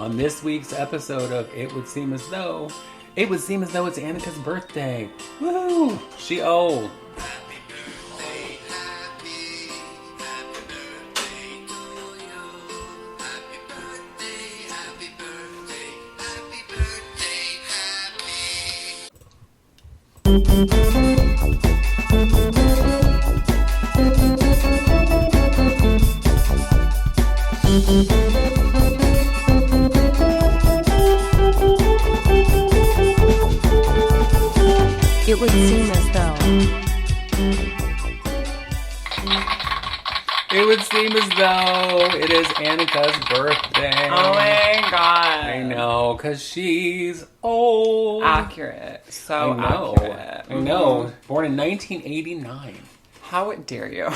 on this week's episode of It Would Seem As Though. It would seem as though it's Annika's birthday. Woo! She old. It would seem as though. It would seem as though it is Annika's birthday. Oh my god. I know, because she's old. Accurate. So I know. accurate. I know. Born in 1989. How dare you?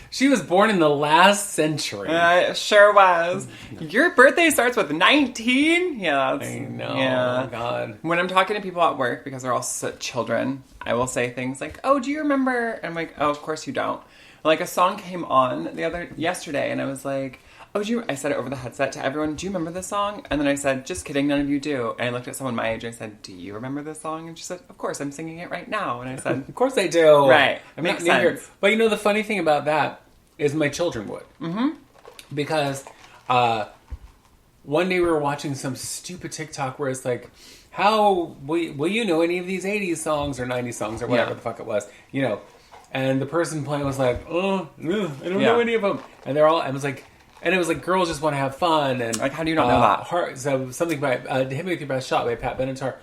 She was born in the last century. It sure was. Your birthday starts with 19? Yeah, that's... I know. Yeah. Oh, God. When I'm talking to people at work, because they're all children, I will say things like, oh, do you remember? And I'm like, oh, of course you don't. Like, a song came on yesterday, and I was like, oh, I said it over the headset to everyone, do you remember this song? And then I said, just kidding, none of you do. And I looked at someone my age, and I said, do you remember this song? And she said, of course, I'm singing it right now. And I said, of course I do. Right. I Makes sense. But you know, the funny thing about that is my children would. Mm-hmm. Because one day we were watching some stupid TikTok where it's like, how will you know any of these 80s songs or 90s songs or whatever the fuck it was, you know? And the person playing was like, oh, I don't know any of them. And it was like, girls just want to have fun. And like, how do you not know that? So something by Hit Me With Your Best Shot by Patten-Dunn.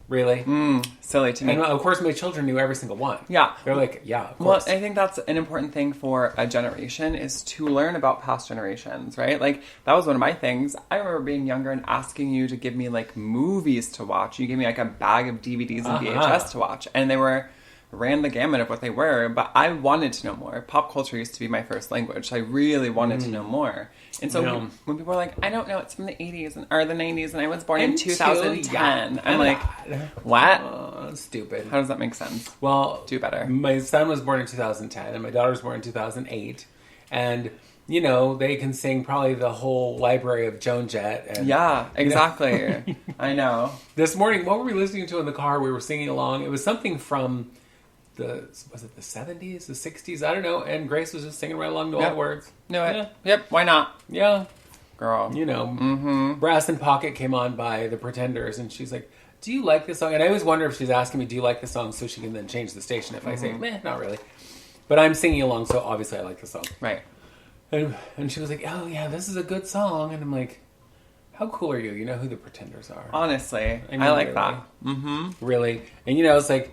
Really? Silly to me. And of course my children knew every single one. Yeah. They're like, yeah, of course. Well, I think that's an important thing for a generation is to learn about past generations, right? Like, that was one of my things. I remember being younger and asking you to give me, like, movies to watch. You gave me, like, a bag of DVDs and VHS to watch. And they ran the gamut of what they were, but I wanted to know more. Pop culture used to be my first language, so I really wanted to know more. And so when people are like, I don't know, it's from the 80s or the 90s, and I was born in 2010. I'm like, what? Stupid. How does that make sense? Well, do better. My son was born in 2010, and my daughter was born in 2008. And, you know, they can sing probably the whole library of Joan Jett. And, yeah, exactly. You know. I know. This morning, what were we listening to in the car? We were singing along. It was something from... was it the 70s, the 60s? I don't know. And Grace was just singing right along to all the words. No, Yep, why not? Yeah. Girl. You know, Brass in Pocket came on by the Pretenders, and she's like, do you like this song? And I always wonder if she's asking me, do you like the song? So she can then change the station if I say, meh, not really. But I'm singing along, so obviously I like the song. Right. And she was like, oh yeah, this is a good song. And I'm like, how cool are you? You know who the Pretenders are. Honestly, I like that. Mm-hmm. Really. And you know, it's like...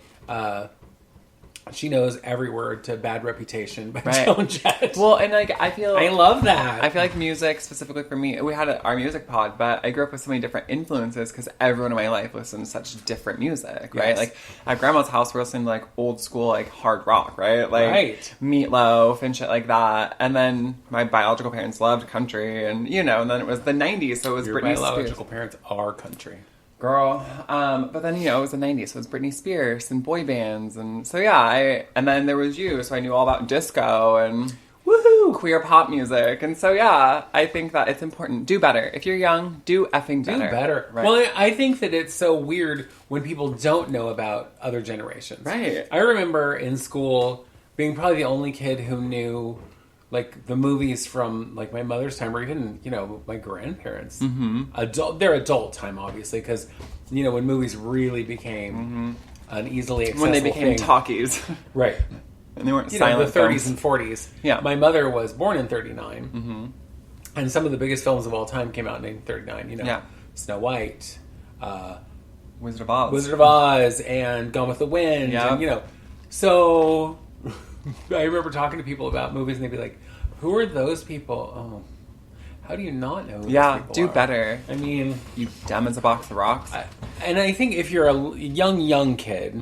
she knows every word to Bad Reputation by Joan Jett. Well, and like, I love that. I feel like music, specifically for me, we had our music pod, but I grew up with so many different influences because everyone in my life listened to such different music, right? Yes. Like, at grandma's house, we're listening to like old school, like hard rock, right? Like Meatloaf and shit like that. And then my biological parents loved country, and you know, and then it was the 90s, so it was Your Britney Spears. biological parents are country. Girl. But then, you know, it was the 90s, so it was Britney Spears and boy bands. And so, yeah, and then there was you, so I knew all about disco and queer pop music. And so, yeah, I think that it's important. Do better. If you're young, do effing better. Do better. Right. Well, I think that it's so weird when people don't know about other generations. Right. I remember in school being probably the only kid who knew... like the movies from like my mother's time, or even, you know, my grandparents. Their adult time, obviously, because, you know, when movies really became an easily accessible when they became talkies, right? And they weren't silent. The 30s films. and 40s. Yeah, my mother was born in 39, and some of the biggest films of all time came out in 39. You know, Snow White, Wizard of Oz, and Gone with the Wind. Yeah, and, you know, so. I remember talking to people about movies, and they'd be like, who are those people? Oh, how do you not know who those people do are? better. I mean... You dumb as a box of rocks. And I think if you're a young kid,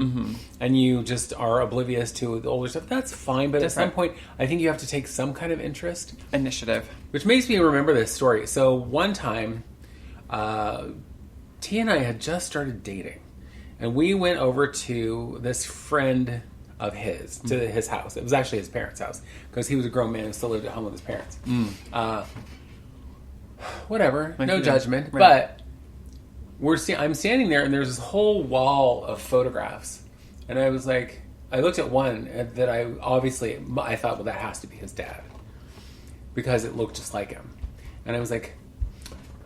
and you just are oblivious to the older stuff, that's fine. But at some point, I think you have to take some kind of interest. Initiative. Which makes me remember this story. So one time, T and I had just started dating. And we went over to this friend... of his, to his house. It was actually his parents' house, because he was a grown man and still lived at home with his parents. whatever, Like, no you know, judgment. right. But I'm standing there, and there's this whole wall of photographs, and I was like, I looked at one that I thought, well, that has to be his dad because it looked just like him, and I was like,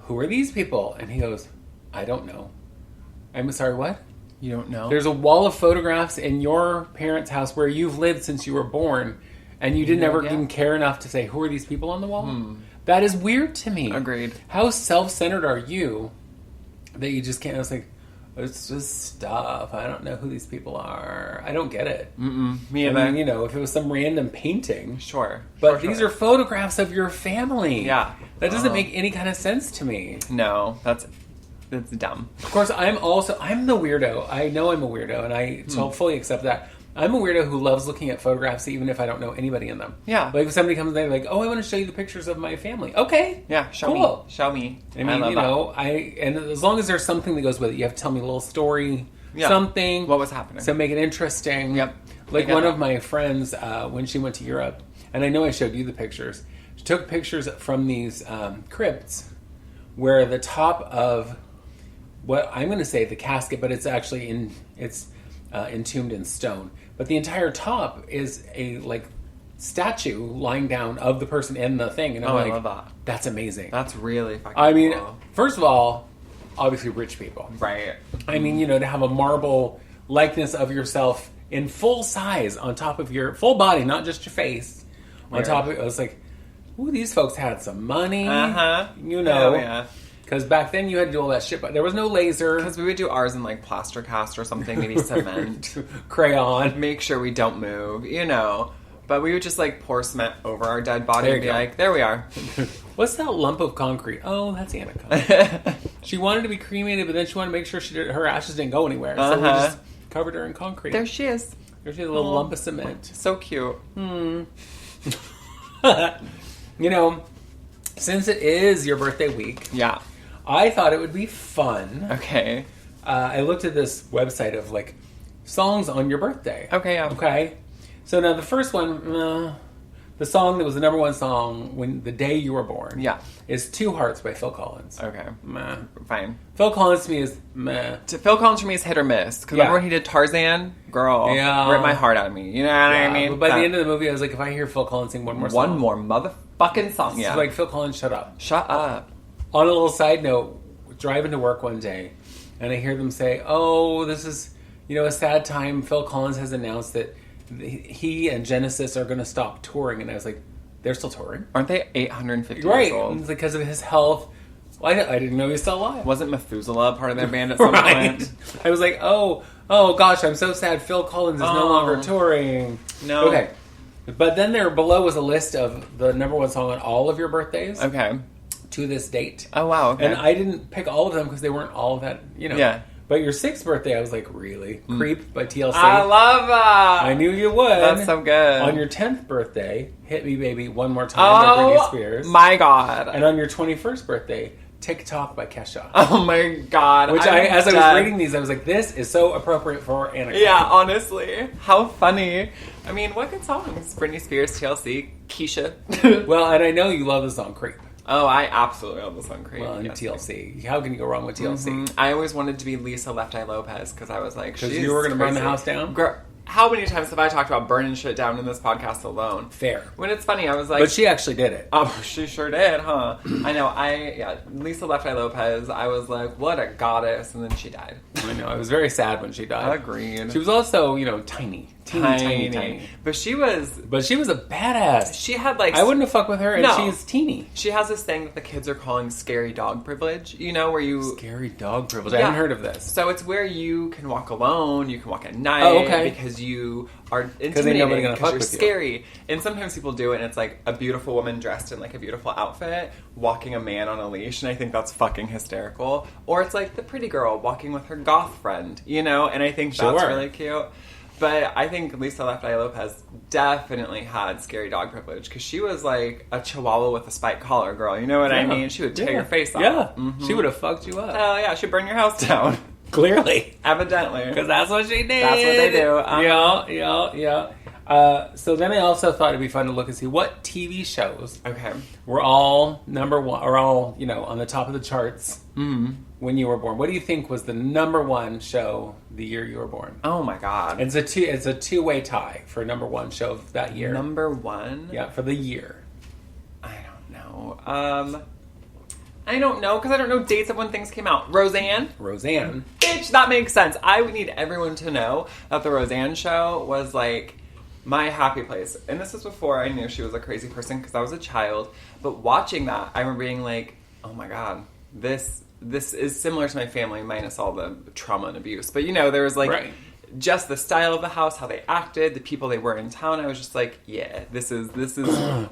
who are these people? And he goes, I don't know. I'm sorry, what? You don't know? There's a wall of photographs in your parents' house where you've lived since you were born, and you didn't ever even care enough to say, who are these people on the wall? That is weird to me. Agreed. How self-centered are you that you just can't? I was like, it's just stuff. I don't know who these people are. I don't get it. Me either. I mean, if it was some random painting. Sure. But these are photographs of your family. Yeah. That doesn't make any kind of sense to me. No, that's dumb. Of course, I'm the weirdo. I know I'm a weirdo, and I fully accept that. I'm a weirdo who loves looking at photographs even if I don't know anybody in them. Yeah. Like if somebody comes in, like, oh, I want to show you the pictures of my family. Okay. Yeah, show cool. me. Show me. I mean, and as long as there's something that goes with it, you have to tell me a little story, something. What was happening? So make it interesting. Yep. Like one of my friends, when she went to Europe, and I know I showed you the pictures, she took pictures from these crypts where the top of what I'm going to say the casket, but it's actually entombed in stone. But the entire top is a statue lying down of the person in the thing, and I'm like, I love that. That's amazing. That's really fucking I mean, cool. first of all, obviously rich people, Right. I mean, to have a marble likeness of yourself in full size on top of your full body, not just your face. On top of it, I was like, ooh, these folks had some money. Uh-huh. Yeah. Because back then you had to do all that shit, but there was no laser. Because we would do ours in plaster cast or something, maybe cement. Crayon. Make sure we don't move, But we would just pour cement over our dead body and be like, there we are. What's that lump of concrete? Oh, that's Annika. She wanted to be cremated, but then she wanted to make sure her ashes didn't go anywhere. So we just covered her in concrete. There she is. There she is, a little lump of cement. So cute. Since it is your birthday week, Yeah. I thought it would be fun. Okay. I looked at this website of songs on your birthday. Okay, yeah. Okay. So now the first one, the song that was the number one song when the day you were born. Yeah. Is Two Hearts by Phil Collins. Okay. Meh. Fine. Phil Collins to me is meh. Phil Collins for me is hit or miss. Because remember when he did Tarzan? Girl. Yeah. Ripped my heart out of me. You know what I mean? But by the end of the movie, I was like, if I hear Phil Collins sing one more song. One more motherfucking song. Yeah. It's Phil Collins, shut up. Shut up. On a little side note, driving to work one day, and I hear them say, oh, this is, a sad time. Phil Collins has announced that he and Genesis are going to stop touring. And I was like, they're still touring? Aren't they 850 right. years old? It's because of his health. Well, I didn't know he was still alive. Wasn't Methuselah part of their band at some point? I was like, oh gosh, I'm so sad. Phil Collins is no longer touring. No. Okay. But then there below was a list of the number one song on all of your birthdays. Okay. To this date. Oh, wow. Okay. And I didn't pick all of them because they weren't all that, Yeah. But your 6th birthday, I was like, really? Creep by TLC. I love that. I knew you would. That's so good. On your 10th birthday, Hit Me Baby One More Time by Britney Spears. My God. And on your 21st birthday, TikTok by Kesha. Oh my God. Which as I was reading these, I was like, this is so appropriate for Annika. Yeah, honestly. How funny. I mean, what good songs? Britney Spears, TLC, Keisha. Well, and I know you love the song Creep. Oh, I absolutely love the song Creep. Well, and TLC. How can you go wrong with TLC? Mm-hmm. I always wanted to be Lisa Left Eye Lopez because I was like, because you were going to burn the house down? Girl, how many times have I talked about burning shit down in this podcast alone? Fair. When it's funny, I was like... But she actually did it. Oh, she sure did, huh? I know. Lisa Left Eye Lopez, I was like, what a goddess, and then she died. I know. I was very sad when she died. Agreed. She was also, tiny. Tiny. But she was a badass. She had I wouldn't have fucked with her, and she's teeny. She has this thing that the kids are calling scary dog privilege. Where you... Scary dog privilege. I haven't heard of this. So it's where you can walk alone, you can walk at night, because you are intimidating, because you're scary. And sometimes people do it, and it's like a beautiful woman dressed in a beautiful outfit, walking a man on a leash, and I think that's fucking hysterical. Or it's like the pretty girl walking with her goth friend, and I think that's really cute. But I think Lisa Left Eye Lopez definitely had scary dog privilege because she was like a chihuahua with a spike collar, girl. You know what I mean? She would tear your face off. Yeah. Mm-hmm. She would have fucked you up. Hell yeah. She'd burn your house down. Clearly. Evidently. Because that's what she did. That's what they do. Yeah. So then I also thought it'd be fun to look and see what TV shows Okay. were all number one, or all, you know, on the top of the charts when you were born. What do you think was the number one show the year you were born? Oh my God. It's a two-way tie for number one show of that year. Number one? Yeah, for the year. I don't know. I don't know, because I don't know dates of when things came out. Roseanne? Bitch, that makes sense. I would need everyone to know that the Roseanne show was like my happy place. And this was before I knew she was a crazy person, because I was a child. But watching that, I remember being like, oh my God, this is similar to my family, minus all the trauma and abuse. But, you know, there was like just the style of the house, how they acted, the people they were in town. I was just like, yeah, this is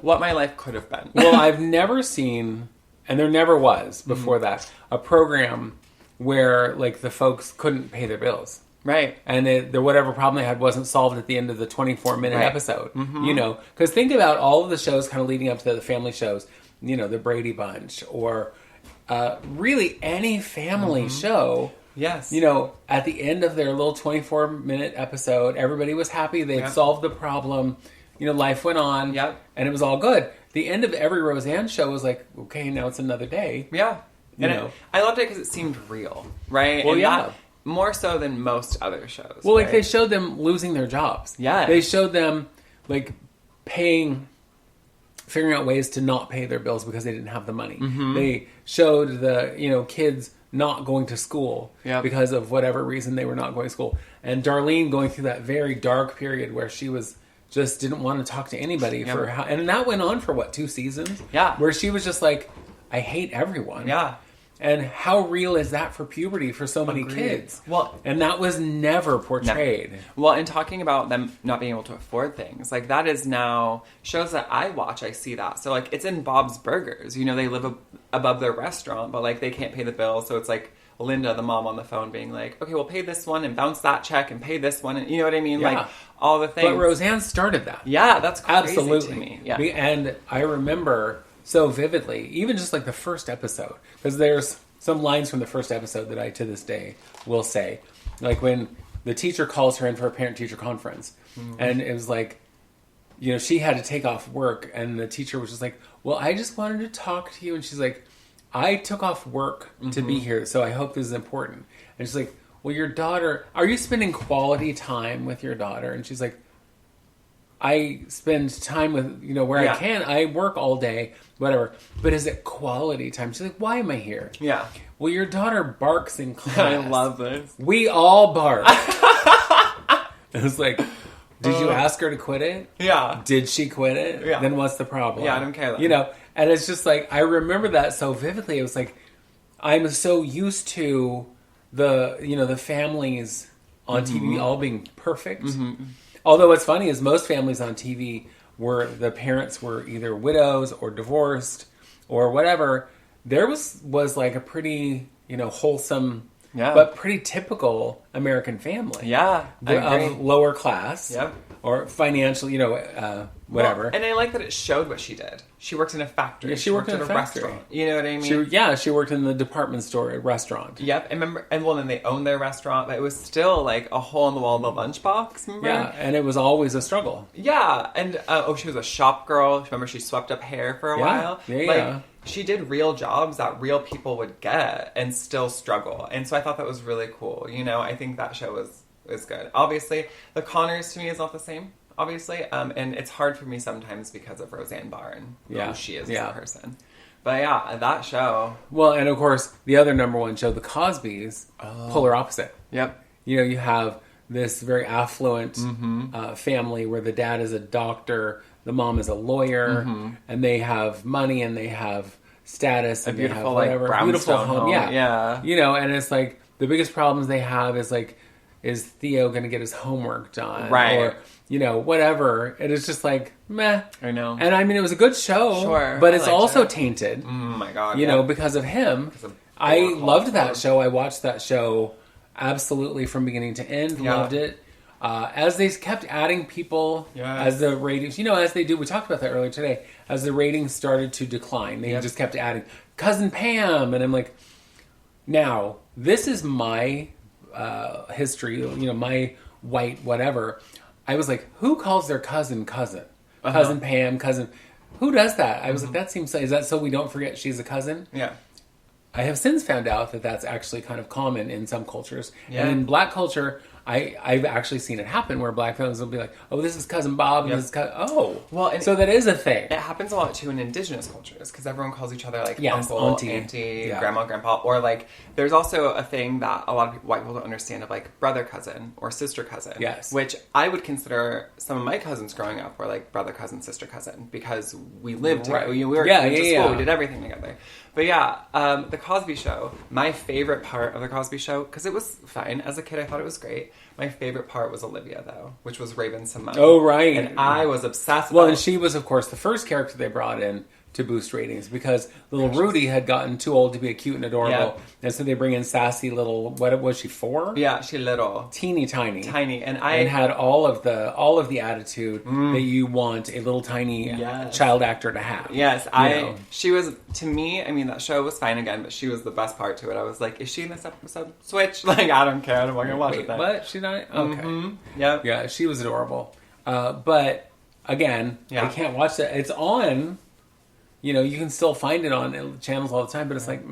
what my life could have been. Well, I've never seen, and there never was before that, a program where like the folks couldn't pay their bills. Right. And whatever problem they had wasn't solved at the end of the 24-minute episode. You know, because think about all of the shows kind of leading up to the family shows, you know, the Brady Bunch, or really any family show. Yes. You know, at the end of their little 24-minute episode, everybody was happy. They'd solved the problem. You know, life went on. Yep. And it was all good. The end of every Roseanne show was like, okay, now it's another day. Yeah. You And know. I loved it because it seemed real, right? Well, and yeah. that, more so than most other shows. Well, like right? they showed them losing their jobs. Yeah. They showed them like figuring out ways to not pay their bills because they didn't have the money. They showed the, you know, kids not going to school because of whatever reason they were not going to school. And Darlene going through that very dark period where she was just didn't want to talk to anybody and that went on for what, 2 seasons? Yeah. Where she was just like, I hate everyone. Yeah. And how real is that for puberty for so many kids? Well, and that was never portrayed. No. Well, and talking about them not being able to afford things, like that is now shows that I watch. I see that. So like it's in Bob's Burgers. You know, they live above their restaurant, but like they can't pay the bill. So it's like Linda, the mom, on the phone being like, "Okay, well, pay this one and bounce that check and pay this one." And you know what I mean? Yeah. Like all the things. But Roseanne started that. Yeah, that's crazy Absolutely. to me. Yeah. And I remember so vividly, even just like the first episode, because there's some lines from the first episode that I, to this day, will say. Like when the teacher calls her in for a parent-teacher conference, and it was like, you know, she had to take off work, and the teacher was just like, well, I just wanted to talk to you. And she's like, I took off work to be here, so I hope this is important. And she's like, well, your daughter, are you spending quality time with your daughter? And she's like, I spend time with, you know, where I can. I work all day, whatever. But is it quality time? She's like, why am I here? Yeah. Well, your daughter barks in class. I love this. We all bark. It was like, did you ask her to quit it? Yeah. Did she quit it? Yeah. Then what's the problem? Yeah, I don't care then. You know, and it's just like, I remember that so vividly. It was like, I'm so used to the, you know, the families on TV all being perfect. Although what's funny is most families on TV were, the parents were either widows or divorced or whatever. There was like a pretty, you know, wholesome, but pretty typical American family. Yeah. Of lower class. Yep. Or financial, you know, whatever. Well, and I like that it showed what she did. She worked in a factory. Yeah, she worked in a factory. Restaurant. You know what I mean? She worked in the department store at restaurant. Yep. And remember, and well, then they owned their restaurant, but it was still like a hole in the wall of the lunchbox. Remember? Yeah, and it was always a struggle. Yeah, and she was a shop girl. Remember, she swept up hair for a while. Yeah. She did real jobs that real people would get and still struggle. And so I thought that was really cool. You know, I think that show was good. Obviously, The Connors to me is not the same. Obviously, and it's hard for me sometimes because of Roseanne Barr and who she is as a person. But yeah, that show. Well, and of course, the other number one show, The Cosbys, polar opposite. Yep. You know, you have this very affluent family where the dad is a doctor, the mom is a lawyer, and they have money and they have status and a beautiful, they have whatever. like, beautiful home. Yeah. You know, and it's like the biggest problems they have is like, is Theo going to get his homework done? Right. Or, you know, whatever. And it's just like, meh. I know. And I mean, it was a good show. Sure. But it's also tainted. Oh my God. You know, because of him. I loved that show. I watched that show absolutely from beginning to end. Loved it. As they kept adding people, as the ratings, you know, as they do, we talked about that earlier today, as the ratings started to decline, they just kept adding Cousin Pam. And I'm like, now, this is my history, you know, my white whatever. I was like, who calls their cousin? Cousin Pam, cousin. Who does that? I was like, that seems... Is that so we don't forget she's a cousin? Yeah. I have since found out that that's actually kind of common in some cultures. Yeah. And in black culture, I've actually seen it happen where black families will be like, oh, this is Cousin Bob, and this is cousin... Oh. Well, and so that is a thing. It happens a lot, too, in indigenous cultures, because everyone calls each other, like, yes, uncle, auntie, grandma, grandpa. Or, like, there's also a thing that a lot of white people don't understand of, like, brother cousin or sister cousin. Yes. Which I would consider some of my cousins growing up were, like, brother cousin, sister cousin, because we lived together. We went to school. We did everything together. But yeah, The Cosby Show, my favorite part of The Cosby Show, because it was fine. As a kid, I thought it was great. My favorite part was Olivia, though, which was Raven-Symoné. Oh, right. And I was obsessed with Well, and she was, of course, the first character they brought in to boost ratings because little Rudy had gotten too old to be cute and adorable. Yeah. And so they bring in sassy little, what was she, 4? Yeah, she little. Teeny tiny. Tiny. And had all of the attitude that you want a little tiny child actor to have. Yes, she was, to me, I mean, that show was fine again, but she was the best part to it. I was like, is she in this episode? Switch. Like, I don't care. I'm not going to watch it then. What? She's not? Okay. Mm-hmm. Yep. Yeah, she was adorable. But, again, I can't watch that. It's on... You know, you can still find it on channels all the time, but it's like,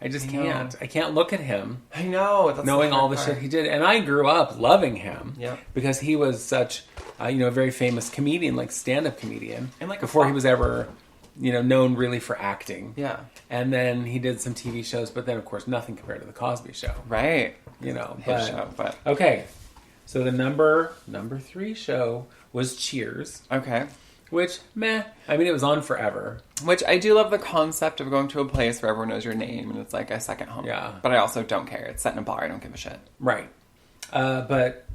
I just can't. I can't look at him. I know. That's knowing all the shit he did. And I grew up loving him. Because he was such, a very famous comedian, like stand-up comedian. And like before he was ever, known really for acting. Yeah. And then he did some TV shows, but then, of course, nothing compared to The Cosby Show. Right. But okay. So the number 3 show was Cheers. Okay. Which, meh. I mean, it was on forever. Which, I do love the concept of going to a place where everyone knows your name, and it's like a second home. Yeah. But I also don't care. It's set in a bar. I don't give a shit. Right. But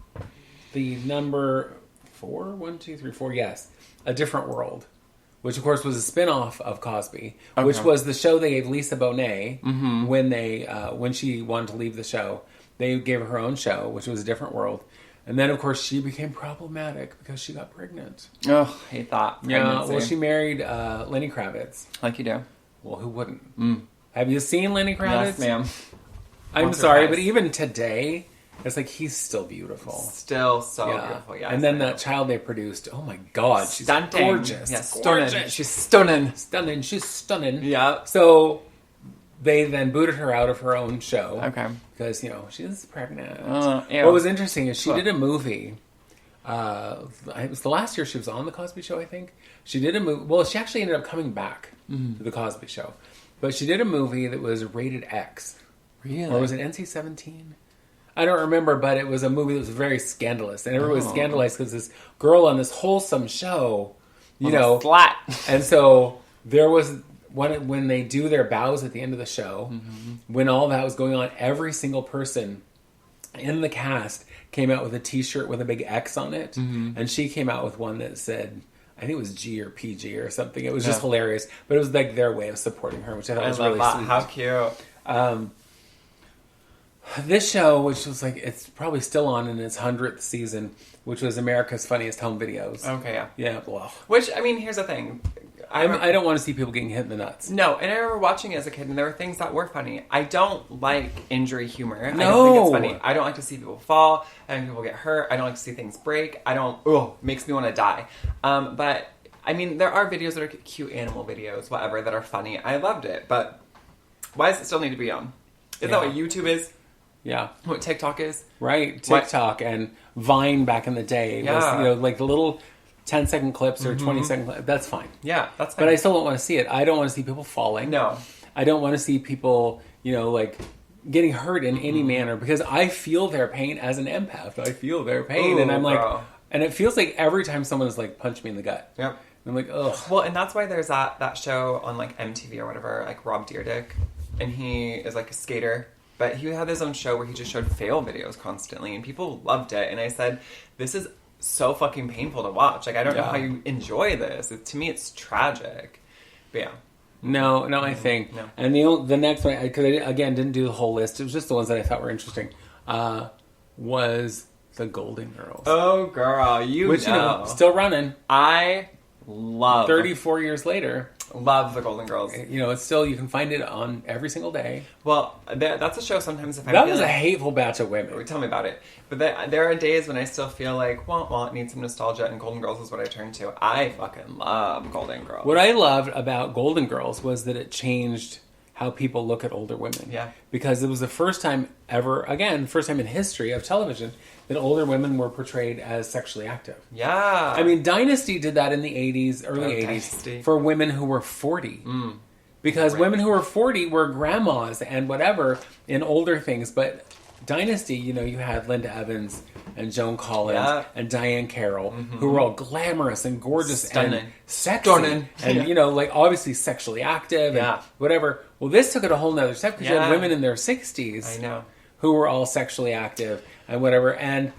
the number 4, 1, 2, 3, 4, yes. A Different World. Which, of course, was a spin-off of Cosby. Okay. Which was the show they gave Lisa Bonet when she wanted to leave the show. They gave her own show, which was A Different World. And then, of course, she became problematic because she got pregnant. Oh, hate that. Yeah, well, she married Lenny Kravitz. Like you do. Well, who wouldn't? Have you seen Lenny Kravitz? Yes, ma'am. I'm sorry, but even today, it's like he's still beautiful. Still so beautiful, yes. And then that child they produced, oh my God, she's gorgeous. Yeah, stunning. She's stunning. Stunning. She's stunning. Yeah. So... They then booted her out of her own show. Okay. Because, she's pregnant. What was interesting is she did a movie. It was the last year she was on The Cosby Show, I think. She did a movie. Well, she actually ended up coming back to The Cosby Show. But she did a movie that was rated X. Really? Or was it NC-17? I don't remember, but it was a movie that was very scandalous. And everyone was scandalized because this girl on this wholesome show, flat. And so there was... When they do their bows at the end of the show, when all that was going on, every single person in the cast came out with a T-shirt with a big X on it, and she came out with one that said, I think it was G or PG or something. It was just hilarious, but it was like their way of supporting her, which I thought was really sweet. How cute! This show, which was like, it's probably still on in its 100th season, which was America's Funniest Home Videos. Okay, yeah, well. Which, I mean, here's the thing. I don't want to see people getting hit in the nuts. No, and I remember watching it as a kid, and there were things that were funny. I don't like injury humor. No. I don't think it's funny. I don't like to see people fall. I don't like people get hurt. I don't like to see things break. Makes me want to die. But, I mean, there are videos that are cute animal videos, whatever, that are funny. I loved it, but why does it still need to be on? Is that what YouTube is? Yeah. What TikTok is? Right, TikTok and Vine back in the day. Was, like the little... 10-second clips or 20-second clips. That's fine. Yeah, that's fine. But I still don't want to see it. I don't want to see people falling. No. I don't want to see people, like, getting hurt in any manner because I feel their pain as an empath. I feel their pain. And I'm like, and it feels like every time someone is like, punch me in the gut. Yep. And I'm like, ugh. Well, and that's why there's that show on, like, MTV or whatever, like, Rob Dyrdek. And he is, like, a skater. But he had his own show where he just showed fail videos constantly. And people loved it. And I said, this is... so fucking painful to watch. Like, I don't know how you enjoy this. To me, it's tragic. But yeah. No, I think. No. And the next one, because I, again, didn't do the whole list. It was just the ones that I thought were interesting. Was the Golden Girls. Oh, girl. Which, still running. I Love. 34 years later. Love the Golden Girls. You know, it's still, you can find it on every single day. Well, that's a show sometimes if I'm That was a hateful batch of women. Tell me about it. But there are days when I still feel like, well, it needs some nostalgia, and Golden Girls is what I turn to. I fucking love Golden Girls. What I loved about Golden Girls was that it changed how people look at older women. Yeah. Because it was the first time ever, again, first time in history of television, that older women were portrayed as sexually active. Yeah. I mean, Dynasty did that in the 80s, early 80s, Dynasty. for women who were 40. Because women who were 40 were grandmas and whatever in older things. But Dynasty, you know, you had Linda Evans and Joan Collins and Diane Carroll, who were all glamorous and gorgeous Stunning. and sexy. Stunning. And, you know, like obviously sexually active and whatever. Well, this took it a whole nother step because you had women in their 60s I know. who were all sexually active and whatever, and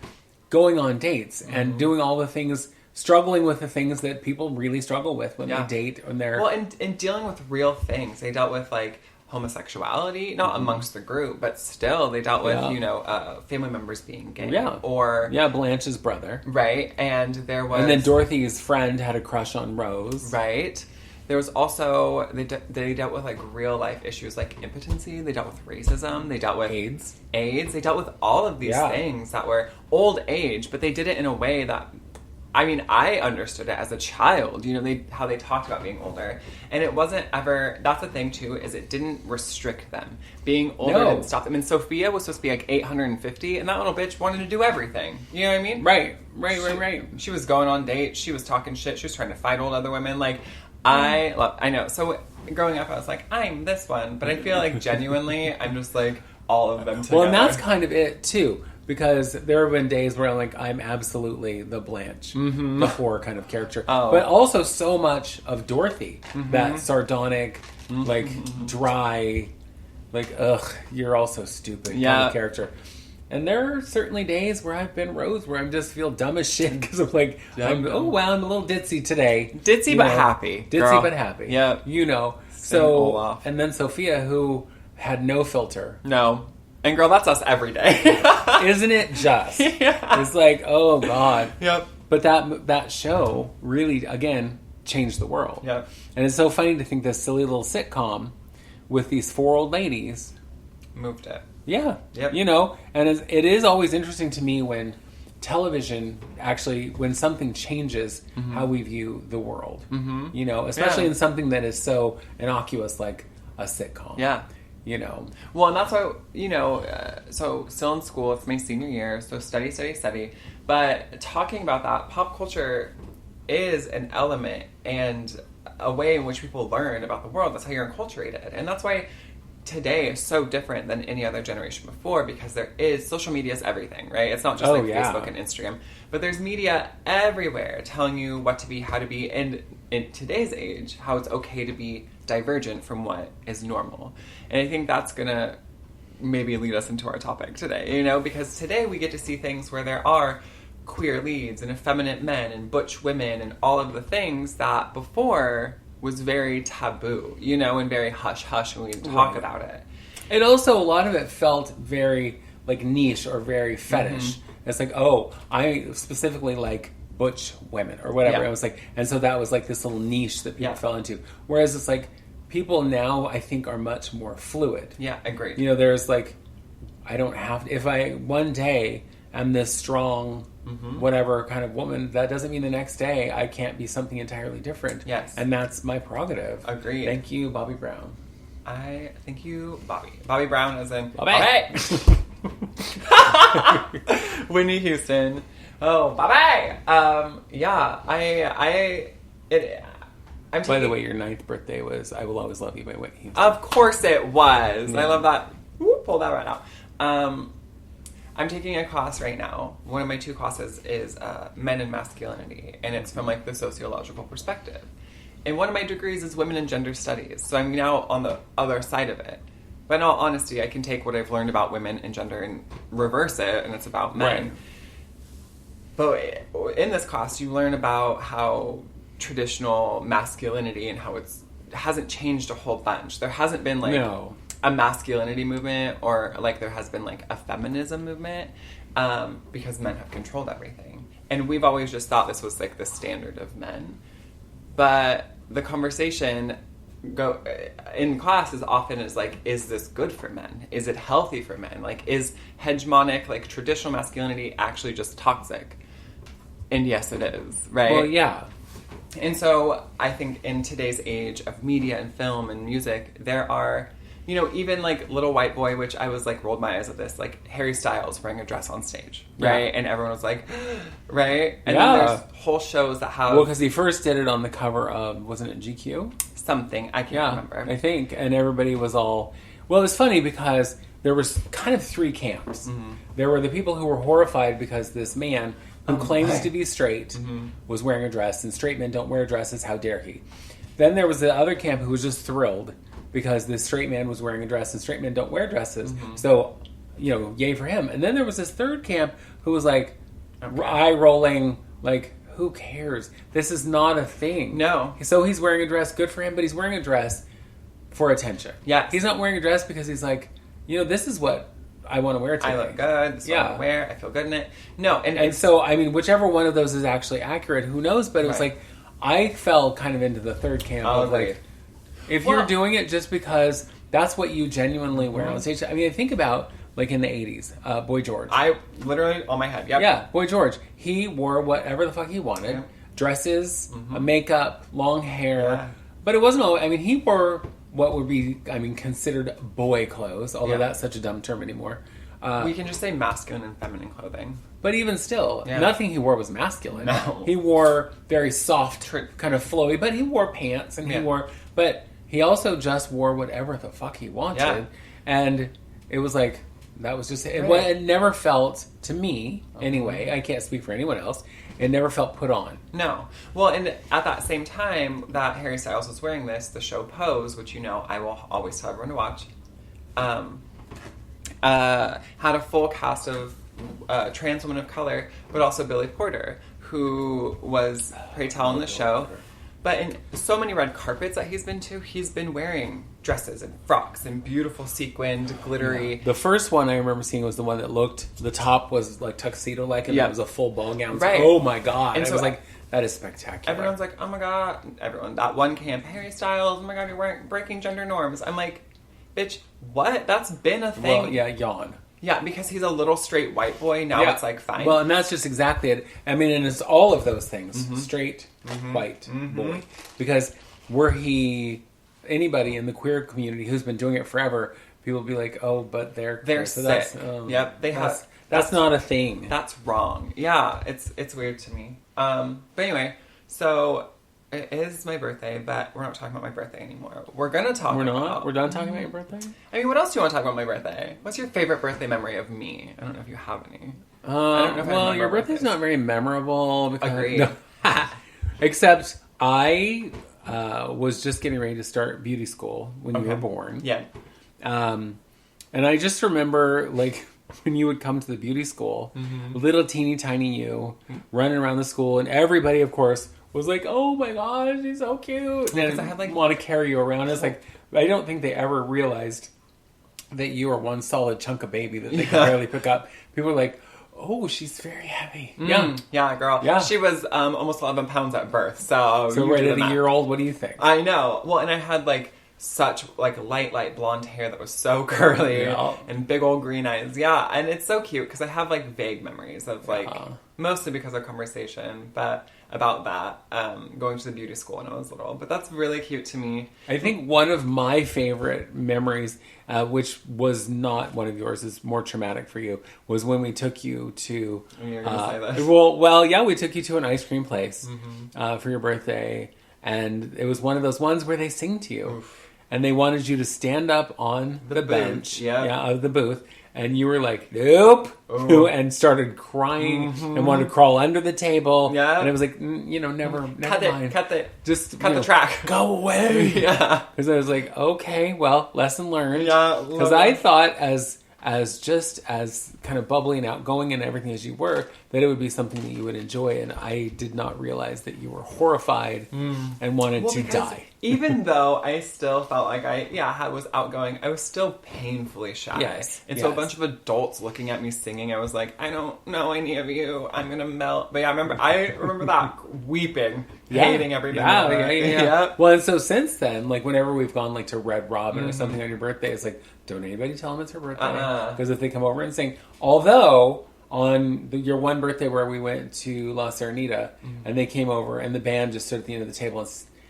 going on dates and doing all the things, struggling with the things that people really struggle with when they date and they're... Well, and dealing with real things. They dealt with, like, homosexuality, not amongst the group, but still they dealt with, you know, family members being gay. Yeah. Or... Yeah, Blanche's brother. Right, and there was... And then Dorothy's friend had a crush on Rose. Right. There was also, they dealt with, like, real-life issues like impotency. They dealt with racism. They dealt with... AIDS. They dealt with all of these things that were old age, but they did it in a way that... I mean, I understood it as a child, you know, how they talked about being older. And it wasn't ever... That's the thing, too, is it didn't restrict them. Being older didn't stop them. And Sophia was supposed to be, like, 850, and that little bitch wanted to do everything. You know what I mean? Right. She was going on dates. She was talking shit. She was trying to fight old other women. Like... I know. So growing up, I was like, I'm this one. But I feel like genuinely, I'm just like all of them together. Well, and that's kind of it, too. Because there have been days where I'm like, I'm absolutely the Blanche, the horror kind of character. Oh. But also so much of Dorothy. That sardonic, like, dry, like, ugh, you're all so stupid kind of character. And there are certainly days where I've been Rose where I just feel dumb as shit because I'm like, oh wow, I'm a little ditzy today. Ditzy but happy. Ditzy but happy. Yeah. You know. So, and then Sophia, who had no filter. No. And girl, that's us every day. Isn't it just? It's like, oh God. Yep. But that show really, again, changed the world. Yep. And it's so funny to think this silly little sitcom with these four old ladies moved it. Yeah. Yep. You know, and it is always interesting to me when television actually, when something changes how we view the world. You know, especially in something that is so innocuous like a sitcom. Yeah. You know. Well, and that's why, you know, so still in school, it's my senior year, so study. But talking about that, pop culture is an element and a way in which people learn about the world. That's how you're enculturated. And that's why today is so different than any other generation before, because there is social media is everything, right? It's not just Facebook and Instagram, but there's media everywhere telling you what to be, how to be, and in today's age, how it's okay to be divergent from what is normal. And I think that's gonna maybe lead us into our topic today, you know, because today we get to see things where there are queer leads and effeminate men and butch women and all of the things that before was very taboo, you know, and very hush-hush when we talk about it. And also, a lot of it felt very, like, niche or very fetish. It's like, oh, I specifically like butch women or whatever. Yeah. It was like, and so that was like this little niche that people fell into. Whereas it's like, people now, I think, are much more fluid. Yeah, agreed. You know, there's like, I don't have to, if I one day am this strong, whatever kind of woman, that doesn't mean the next day I can't be something entirely different. Yes. And that's my prerogative. Agreed. Thank you, Bobby Brown. Thank you, Bobby. Bobby Brown as in Bobby. Whitney Houston. Oh, Bobby. I'm By the way, your 9th birthday was I Will Always Love You by Whitney Houston. Of course it was. Yeah. I love that. Woo, pull that right out. I'm taking a class right now. One of my 2 classes is Men and Masculinity, and it's from like the sociological perspective. And one of my degrees is Women and Gender Studies, so I'm now on the other side of it. But in all honesty, I can take what I've learned about women and gender and reverse it, and it's about men. Right. But in this class, you learn about how traditional masculinity and how it hasn't changed a whole bunch. There hasn't been like a masculinity movement or like there has been like a feminism movement because men have controlled everything. And we've always just thought this was like the standard of men. But the conversation in class is often like, is this good for men? Is it healthy for men? Like, is hegemonic, like traditional masculinity actually just toxic? And yes, it is, right? Well, yeah. And so I think in today's age of media and film and music, there are, you know, even like Little White Boy, which I was like rolled my eyes at this, like Harry Styles wearing a dress on stage, right? And everyone was like, right? And then there's whole shows that have... Well, because he first did it on the cover of, wasn't it GQ? Something, I can't remember. I think, and everybody was all... Well, it was funny because there was kind of three camps. There were the people who were horrified because this man who claims to be straight was wearing a dress, and straight men don't wear dresses, how dare he? Then there was the other camp who was just thrilled because this straight man was wearing a dress, and straight men don't wear dresses, so, you know, yay for him. And then there was this third camp who was like, eye-rolling, like, who cares? This is not a thing. No. So he's wearing a dress, good for him, but he's wearing a dress for attention. Yes. He's not wearing a dress because he's like, you know, this is what I want to wear today. I look good. This is what I want to wear. I feel good in it. No. And so, I mean, whichever one of those is actually accurate, who knows? But it was like, I fell kind of into the third camp of like, if you're doing it just because that's what you genuinely wear on stage. I mean, think about, like, in the 80s, Boy George. I literally, on my head, Yeah, Boy George. He wore whatever the fuck he wanted. Yeah. Dresses, makeup, long hair. Yeah. But it wasn't all, I mean, he wore what would be, I mean, considered boy clothes, although that's such a dumb term anymore. We can just say masculine and feminine clothing. But even still, nothing he wore was masculine. No. He wore very soft, kind of flowy, but he wore pants, and he wore, but he also just wore whatever the fuck he wanted. Yeah. And it was like, that was just, it never felt, to me, anyway, I can't speak for anyone else, it never felt put on. No. Well, and at that same time that Harry Styles was wearing this, the show Pose, which you know I will always tell everyone to watch, had a full cast of trans women of color, but also Billy Porter, who was Pray Tell on the show. But in so many red carpets that he's been to, he's been wearing dresses and frocks and beautiful sequined, glittery... Yeah. The first one I remember seeing was the one that looked... The top was like tuxedo-like, and it was a full ball gown. Right. Like, oh my God. And so I was like, that is spectacular. Everyone's like, oh my God. Everyone, that one camp, Harry Styles, oh my God, you're breaking gender norms. I'm like, bitch, what? That's been a thing. Well, yeah, yawn. Yeah, because he's a little straight white boy. Now it's like, fine. Well, and that's just exactly it. I mean, and it's all of those things. Straight, white boy. Because were he anybody in the queer community who's been doing it forever, people would be like, oh, but they're so sick. That's not a thing. That's wrong. Yeah, it's weird to me. But anyway, so... It is my birthday, but we're not talking about my birthday anymore. We're going to talk We're not? We're done talking about your birthday? I mean, what else do you want to talk about my birthday? What's your favorite birthday memory of me? I don't know if you have any. I don't know if well, your birthday's not very memorable. Because, Agreed. No. Except I was just getting ready to start beauty school when you were born. Yeah. And I just remember, like... when you would come to the beauty school, little teeny tiny you running around the school, and everybody, of course, was like, "Oh my gosh, she's so cute!" And I had like want to carry you around. It's like I don't think they ever realized that you were one solid chunk of baby that they could barely pick up. People were like, "Oh, she's very heavy." Yeah, girl. Yeah, she was almost 11 pounds at birth. So right at a year old, what do you think? I know. Well, and I had like. Such like light blonde hair that was so curly and big old green eyes. Yeah, and it's so cute because I have like vague memories of like mostly because of conversation, but about that going to the beauty school when I was little. But that's really cute to me. I think one of my favorite memories, which was not one of yours, is more traumatic for you, was when we took you to. You're gonna say this. Well, yeah, we took you to an ice cream place for your birthday, and it was one of those ones where they sing to you. Oof. And they wanted you to stand up on the bench of the booth. And you were like, nope. And started crying and wanted to crawl under the table. Yeah. And it was like, never mind. Cut the track. Go away. Yeah. Because I was like, okay, well, lesson learned. Yeah. Because I thought as as just as kind of bubbly and outgoing and everything as you were, that it would be something that you would enjoy. And I did not realize that you were horrified and wanted to die. Even though I still felt like I was outgoing, I was still painfully shy. Yes. And so a bunch of adults looking at me singing, I was like, I don't know any of you. I'm going to melt. But yeah, I remember that weeping, hating everybody. Yeah. Well, and so since then, like whenever we've gone like to Red Robin or something on your birthday, it's like, don't anybody tell them it's her birthday. Because if they come over and sing, although on your one birthday where we went to La Serenita and they came over and the band just stood at the end of the table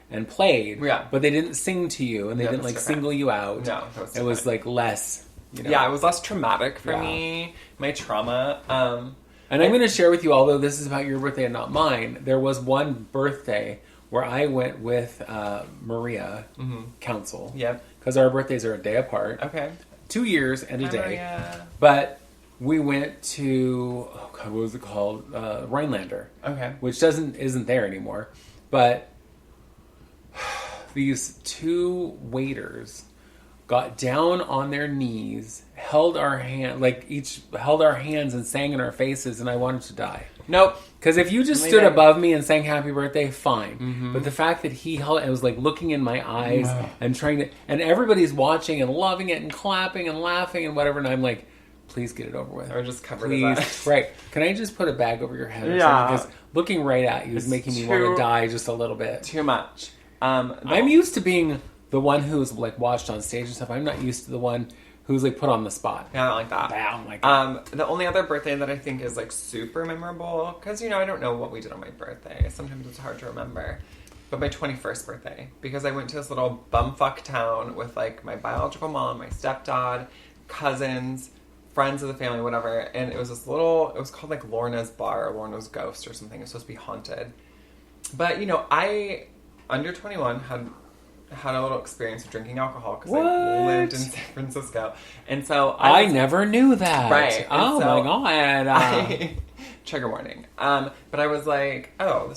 and played, but they didn't sing to you and they didn't like single you out. No, it was like less, Yeah, it was less traumatic for me, my trauma. And I'm going to share with you, although this is about your birthday and not mine, there was one birthday where I went with Maria Council. Yep. Because our birthdays are a day apart. Okay. 2 years and a day. Maria. But we went to, what was it called? Rhinelander. Okay. Which isn't there anymore. But these two waiters got down on their knees, held our hand, each held our hands and sang in our faces, and I wanted to die. Nope. Because if you just stood above me and sang happy birthday, fine. But the fact that he held it was like looking in my eyes and trying to, and everybody's watching and loving it and clapping and laughing and whatever, and I'm like, please get it over with. Or just cover his eyes. Right. Can I just put a bag over your head or something? Because looking right at you is making me want to die just a little bit. Too much. I'm used to being the one who's like watched on stage and stuff. I'm not used to the one who's like put on the spot. Yeah, I don't like that. I don't like that. The only other birthday that I think is like super memorable, because I don't know what we did on my birthday. Sometimes it's hard to remember. But my 21st birthday, because I went to this little bumfuck town with like my biological mom, my stepdad, cousins, friends of the family, whatever. And it was it was called like Lorna's Bar or Lorna's Ghost or something. It was supposed to be haunted. But I, under 21, had a little experience of drinking alcohol because I lived in San Francisco, and so I never knew that. Right? Oh my god! Trigger warning. But I was like, oh,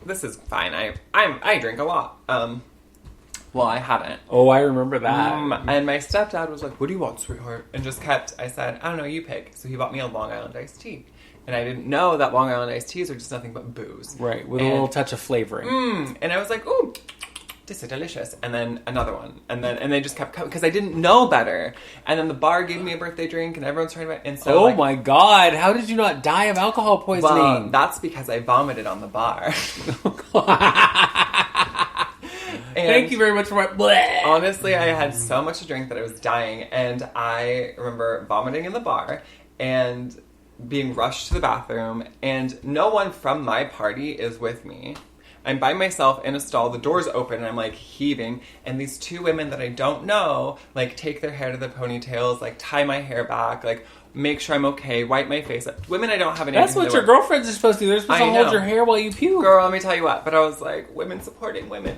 this is fine. I drink a lot. Well, I hadn't. Oh, I remember that. And my stepdad was like, "What do you want, sweetheart?" And just kept. I said, "I don't know. You pick." So he bought me a Long Island iced tea. And I didn't know that Long Island iced teas are just nothing but booze. Right, with a little touch of flavoring. And I was like, ooh, this is delicious. And then another one. And they just kept coming because I didn't know better. And then the bar gave me a birthday drink and everyone's trying to buy it. And so my god, how did you not die of alcohol poisoning? Well, that's because I vomited on the bar. Thank you very much for my bleh. Honestly, I had so much to drink that I was dying. And I remember vomiting in the bar and being rushed to the bathroom, and no one from my party is with me. I'm by myself in a stall, the door's open, and I'm like heaving, and these two women that I don't know, like take their hair to the ponytails, like tie my hair back, like make sure I'm okay, wipe my face. Women I don't have any. That's what your girlfriends are supposed to do. They're supposed to hold your hair while you puke. Girl, let me tell you what. But I was like, women supporting women.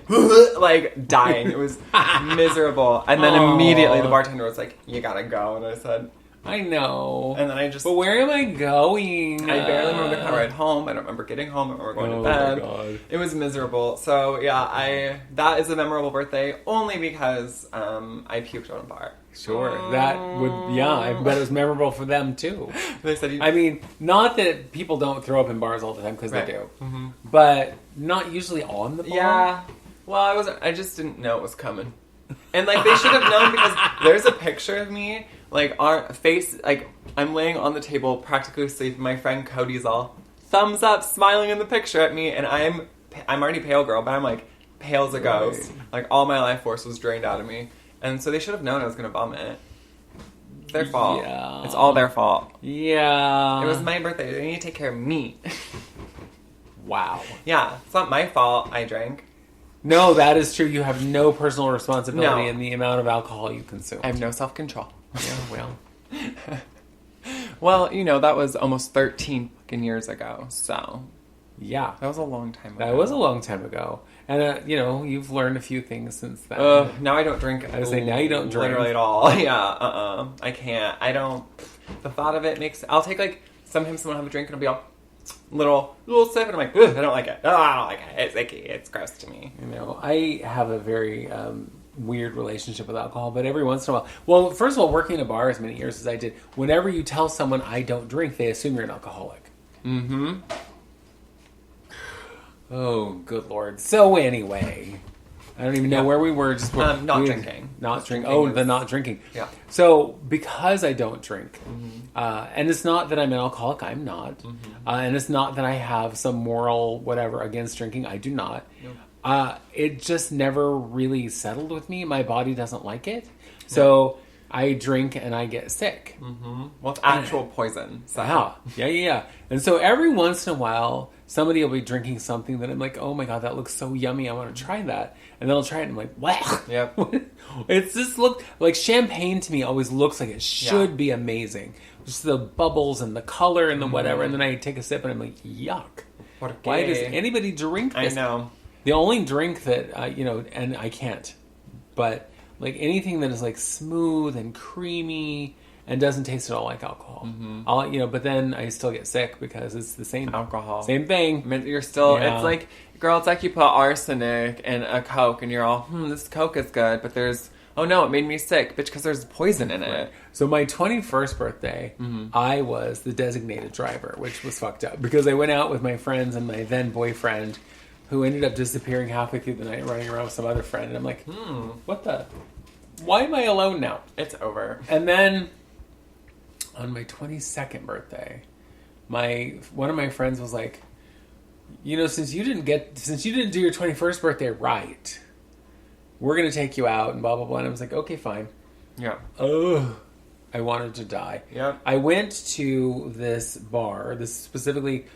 Like, dying. It was miserable. And then immediately the bartender was like, you gotta go. And I said, I know. And then I just... But where am I going? I barely remember the car ride home. I don't remember getting home. I don't remember going to bed. Oh, my God. It was miserable. So, yeah, that is a memorable birthday only because I puked on a bar. Sure. That would... Yeah, I bet it was memorable for them, too. They said I mean, not that people don't throw up in bars all the time, because they do. Mm-hmm. But not usually on the bar. Yeah. Well, I just didn't know it was coming. And, like, they should have known because there's a picture of me... Like, our face, like, I'm laying on the table, practically asleep, and my friend Cody's all thumbs up, smiling in the picture at me, and I'm already pale, girl, but I'm, like, pale as a ghost. Right. Like, all my life force was drained out of me. And so they should have known I was going to vomit. It's their fault. Yeah. It's all their fault. Yeah. It was my birthday. They need to take care of me. Wow. Yeah, it's not my fault I drank. No, that is true. You have no personal responsibility in the amount of alcohol you consume. I have no self-control. Yeah, well. Well, that was almost 13 fucking years ago, so... Yeah. That was a long time ago. That was a long time ago. And, you've learned a few things since then. Now I don't drink. I was saying, now you don't drink. Literally at all. Yeah, I can't. I don't... The thought of it makes... I'll take, like... Sometimes someone will have a drink and it'll be all... Little sip, and I'm like, ugh, I don't like it. Oh, I don't like it. It's icky. It's gross to me. I have a very weird relationship with alcohol, but every once in a while. Well, first of all, working in a bar as many years as I did, whenever you tell someone I don't drink, they assume you're an alcoholic. Mm-hmm. Oh, good Lord. So anyway, I don't even know where we were. Just not drinking. Not drinking. Oh, the not drinking. Yeah. So because I don't drink, and it's not that I'm an alcoholic, I'm not. And it's not that I have some moral whatever against drinking, I do not. Nope. It just never really settled with me. My body doesn't like it. So I drink and I get sick. Well, it's actual poison. So. Yeah. And so every once in a while, somebody will be drinking something that I'm like, oh my God, that looks so yummy. I want to try that. And then I'll try it and I'm like, what? Yep. It's just like champagne to me always looks like it should be amazing. Just the bubbles and the color and the whatever. And then I take a sip and I'm like, yuck. Why does anybody drink this? I know. The only drink that, and I can't, but like anything that is like smooth and creamy and doesn't taste at all like alcohol. But then I still get sick because it's the same alcohol. Same thing. You're still, it's like, girl, it's like you put arsenic in a Coke and you're all, this Coke is good, but there's, oh no, it made me sick, bitch, because there's poison in it. So my 21st birthday, I was the designated driver, which was fucked up because I went out with my friends and my then boyfriend, who ended up disappearing halfway through the night, running around with some other friend. And I'm like, what the? Why am I alone now? It's over. And then on my 22nd birthday, one of my friends was like, since you didn't do your 21st birthday right, we're going to take you out and blah, blah, blah. And I was like, okay, fine. Yeah. Ugh. I wanted to die. Yeah. I went to this bar, this specifically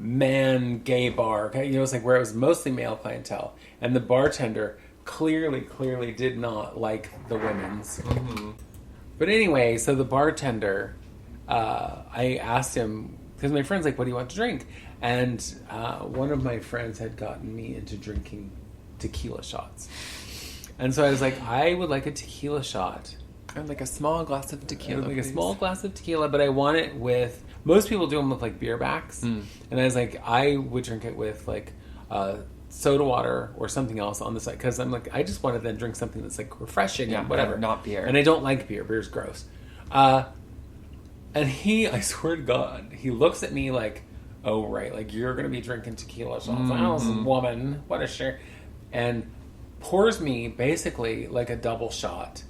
gay bar. It's like where it was mostly male clientele. And the bartender clearly did not like the women's. But anyway, so the bartender, I asked him, because my friend's like, what do you want to drink? And one of my friends had gotten me into drinking tequila shots. And so I was like, I would like a tequila shot. I'd like a small glass of tequila. A small glass of tequila, but I want it with, most people do them with like beer backs. And I was like, I would drink it with like soda water or something else on the side. Because I'm like, I just want to then drink something that's like refreshing and whatever. Not beer. And I don't like beer. Beer's gross. And I swear to God, he looks at me like, oh, right, like you're going to be drinking tequila shots. Oh, this woman, what a shit. And pours me basically like a double shot.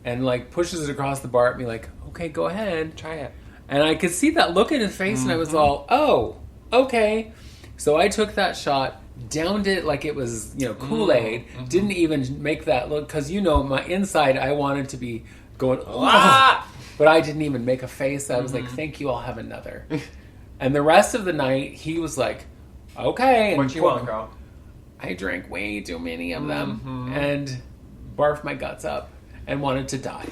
And like pushes it across the bar at me like, okay, go ahead. Try it. And I could see that look in his face and I was all, oh, okay. So I took that shot, downed it like it was, Kool-Aid. Didn't even make that look, because my inside I wanted to be going, ah! But I didn't even make a face. I was like, thank you, I'll have another. And the rest of the night, he was like, okay. What you want, girl? I drank way too many of them and barfed my guts up and wanted to die.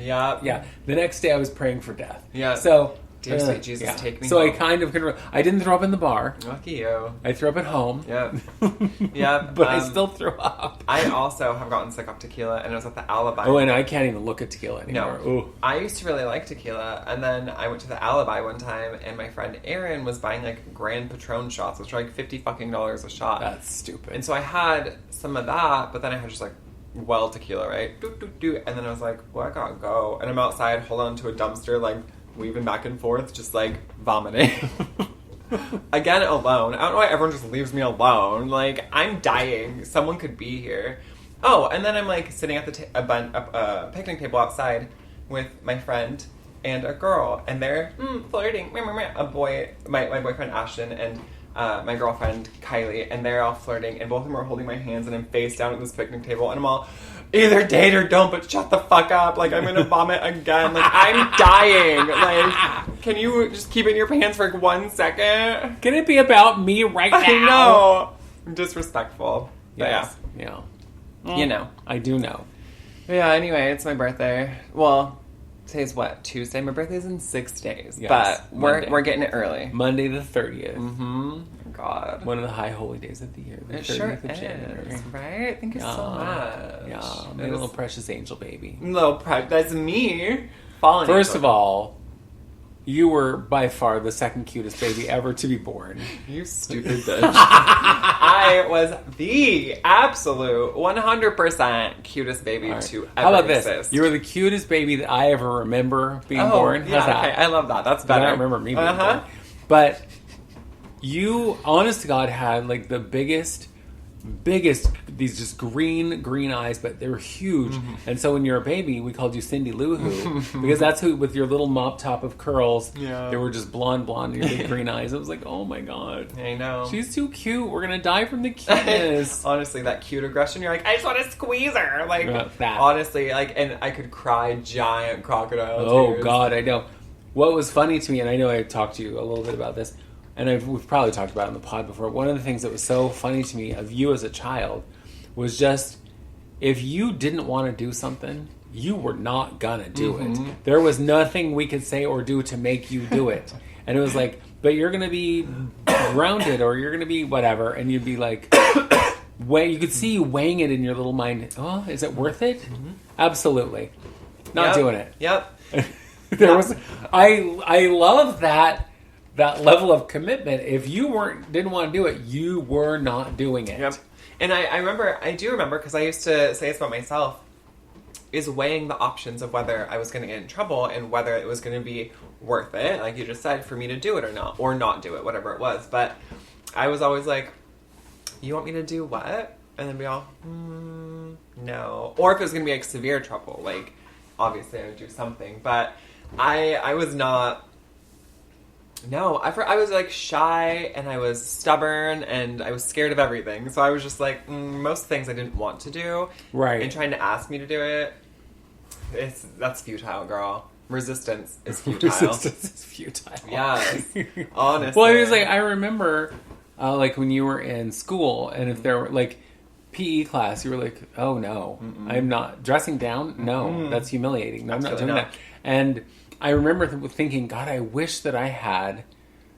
Yeah. The next day I was praying for death. Yeah. So, dear sweet Jesus, take me so home. I kind of I didn't throw up in the bar. Lucky you. I threw up at home. Yeah. But I still threw up. I also have gotten sick off tequila, and it was at the Alibi. Oh, and I can't even look at tequila anymore. No. Ooh. I used to really like tequila, and then I went to the Alibi one time, and my friend Aaron was buying like Grand Patron shots, which were like $50 fucking a shot. That's stupid. And so I had some of that, but then I had just like tequila, right? And then I was like, well, I gotta go. And I'm outside, hold on to a dumpster, like weaving back and forth, just like vomiting. Again, alone. I don't know why everyone just leaves me alone. Like, I'm dying. Someone could be here. Oh, and then I'm like sitting at the picnic table outside with my friend and a girl, and they're flirting. A boy, my boyfriend Ashton, and my girlfriend Kylie, and they're all flirting, and both of them are holding my hands, and I'm face down at this picnic table, and I'm all, either date or don't, but shut the fuck up. Like, I'm gonna vomit again. Like, I'm dying. Like, can you just keep it in your pants for like 1 second? Can it be about me right now? I know. Disrespectful. Yes. Yeah. You know. I do know. Yeah, anyway, it's my birthday. Well, today's what? Tuesday? My birthday's in 6 days. Yes, but Monday. we're getting it early. Monday the 30th. Mm-hmm. God. One of the high holy days of the year. The it sure of January. is, right? Thank you so much. Yeah, my little precious angel baby. That's me. Fallen First angel. of all, you were by far the second cutest baby ever to be born. You stupid bitch. I was the absolute 100% cutest baby to ever How about exist. this? You were the cutest baby that I ever remember being born. How's Yeah, that? okay, I love that. That's better. I don't remember me being born. But you, honest to God, had like the biggest, these just green eyes, but they were huge. And so when you're a baby, we called you Cindy Lou Who because that's who, with your little mop top of curls, they were just blonde and your big green eyes. I was like, oh my God. I know. She's too cute. We're going to die from the cuteness. Honestly, that cute aggression, you're like, I just want to squeeze her. Like, that. Honestly, like, and I could cry giant crocodile tears. Oh God, I know. What was funny to me, and I know I talked to you a little bit about this, and we've probably talked about it on the pod before. One of the things that was so funny to me of you as a child was just, if you didn't want to do something, you were not gonna do it. There was nothing we could say or do to make you do it. And it was like, but you're gonna be grounded, or you're gonna be whatever, and you'd be like, you could see you weighing it in your little mind. Oh, is it worth it? Absolutely. Not doing it. Yep. I love that level of commitment. If you didn't want to do it, you were not doing it. Yep. And I do remember, because I used to say this about myself, is weighing the options of whether I was going to get in trouble and whether it was going to be worth it, like you just said, for me to do it or not do it, whatever it was. But I was always like, you want me to do what? And then be all, no. Or if it was going to be like severe trouble, like obviously I would do something. But I was not... No, I was like shy, and I was stubborn, and I was scared of everything. So I was just like, most things I didn't want to do. Right. And trying to ask me to do it, that's futile, girl. Resistance is futile. Resistance is futile. Yes. Honestly. Well, it was like, I remember, like when you were in school, and if there were like PE class, you were like, oh no, I'm not dressing down. No, that's humiliating. No, I'm not doing that. And I remember thinking, God, I wish that I had